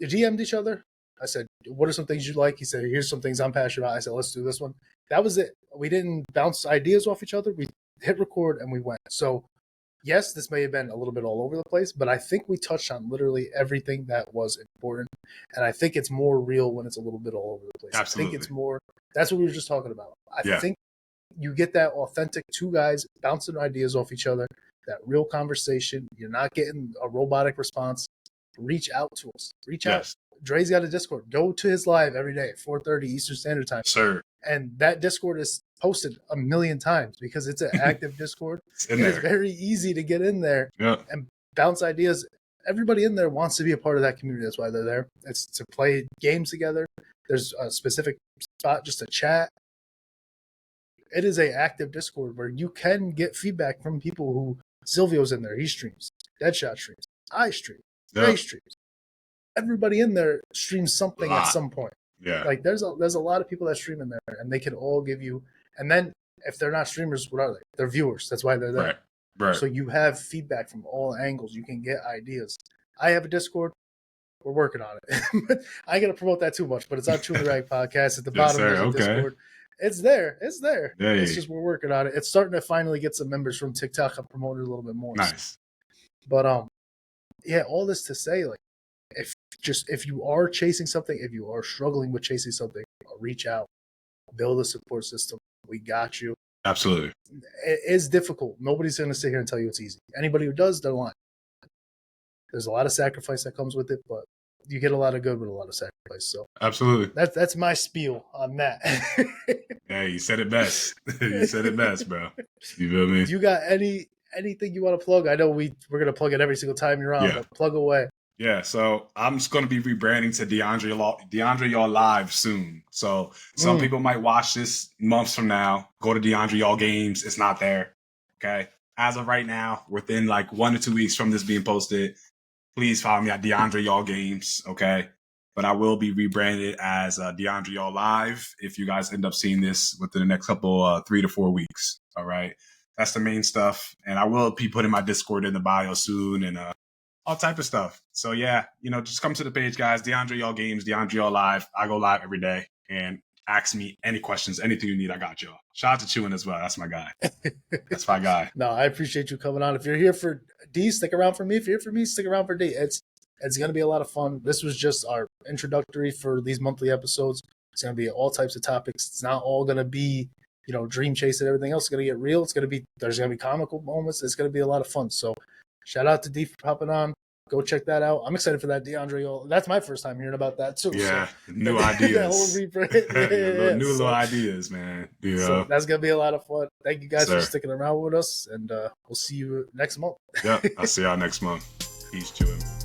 GM'd each other. I said, what are some things you like? He said, here's some things I'm passionate about. I said, let's do this one. That was it. We didn't bounce ideas off each other. We hit record and we went. So yes, this may have been a little bit all over the place, but I think we touched on literally everything that was important. And I think it's more real when it's a little bit all over the place. Absolutely. I think it's more, that's what we were just talking about. I think you get that authentic two guys bouncing ideas off each other, that real conversation. You're not getting a robotic response. Reach out to us. Reach out. Dre's got a Discord. Go to his live every day at 4:30 Eastern Standard Time. Sir. And that Discord is posted a million times because it's an active Discord. It's very easy to get in there and bounce ideas. Everybody in there wants to be a part of that community. That's why they're there. It's to play games together. There's a specific spot just to chat. It is an active Discord where you can get feedback from people who Silvio's in there. He streams. Deadshot streams. I stream. Ray streams. Everybody in there streams something at some point. Yeah. Like there's a lot of people that stream in there, and they can all give you. And then if they're not streamers, what are they? They're viewers. That's why they're there. Right. So you have feedback from all angles. You can get ideas. I have a Discord. We're working on it. I ain't gonna promote that too much, but it's on Chewin The Rag podcast at the bottom. There's a Discord. It's there. It's just we're working on it. It's starting to finally get some members from TikTok. I'm promoting it a little bit more. Nice. But yeah, all this to say, like, if you are chasing something, if you are struggling with chasing something, reach out, build a support system. We got you. Absolutely. It is difficult. Nobody's going to sit here and tell you it's easy. Anybody who does, they're lying. There's a lot of sacrifice that comes with it, but you get a lot of good with a lot of sacrifice. So absolutely. That's my spiel on that. Yeah, you said it best. You said it best, bro. You feel me? You got anything you want to plug? I know we're going to plug it every single time you're on, but plug away. Yeah, so I'm just going to be rebranding to DeAndre Y'all Live soon. So some people might watch this months from now, go to DeAndre Y'all Games. It's not there. Okay. As of right now, within like 1 to 2 weeks from this being posted, please follow me at DeAndre Y'all Games. Okay. But I will be rebranded as DeAndre Y'all Live if you guys end up seeing this within the next couple 3 to 4 weeks. All right. That's the main stuff. And I will be putting my Discord in the bio soon and all type of stuff. So yeah, just come to the page, guys. DeAndre Y'all Games, DeAndre Y'all Live. I go live every day and ask me any questions, anything you need. I got y'all. Shout out to Chewin as well. That's my guy. That's my guy. No, I appreciate you coming on. If you're here for D, stick around for me. If you're here for me, stick around for D. It's going to be a lot of fun. This was just our introductory for these monthly episodes. It's going to be all types of topics. It's not all going to be, dream chase and everything else. It's going to get real. There's going to be comical moments. It's going to be a lot of fun. So shout out to D for popping on. Go check that out. I'm excited for that DeAndre. That's my first time hearing about that too. Yeah, so. New ideas. New So, ideas, man. So that's gonna be a lot of fun. Thank you guys for sticking around with us, and we'll see you next month. Yep, I'll see y'all next month. Peace, Chewy.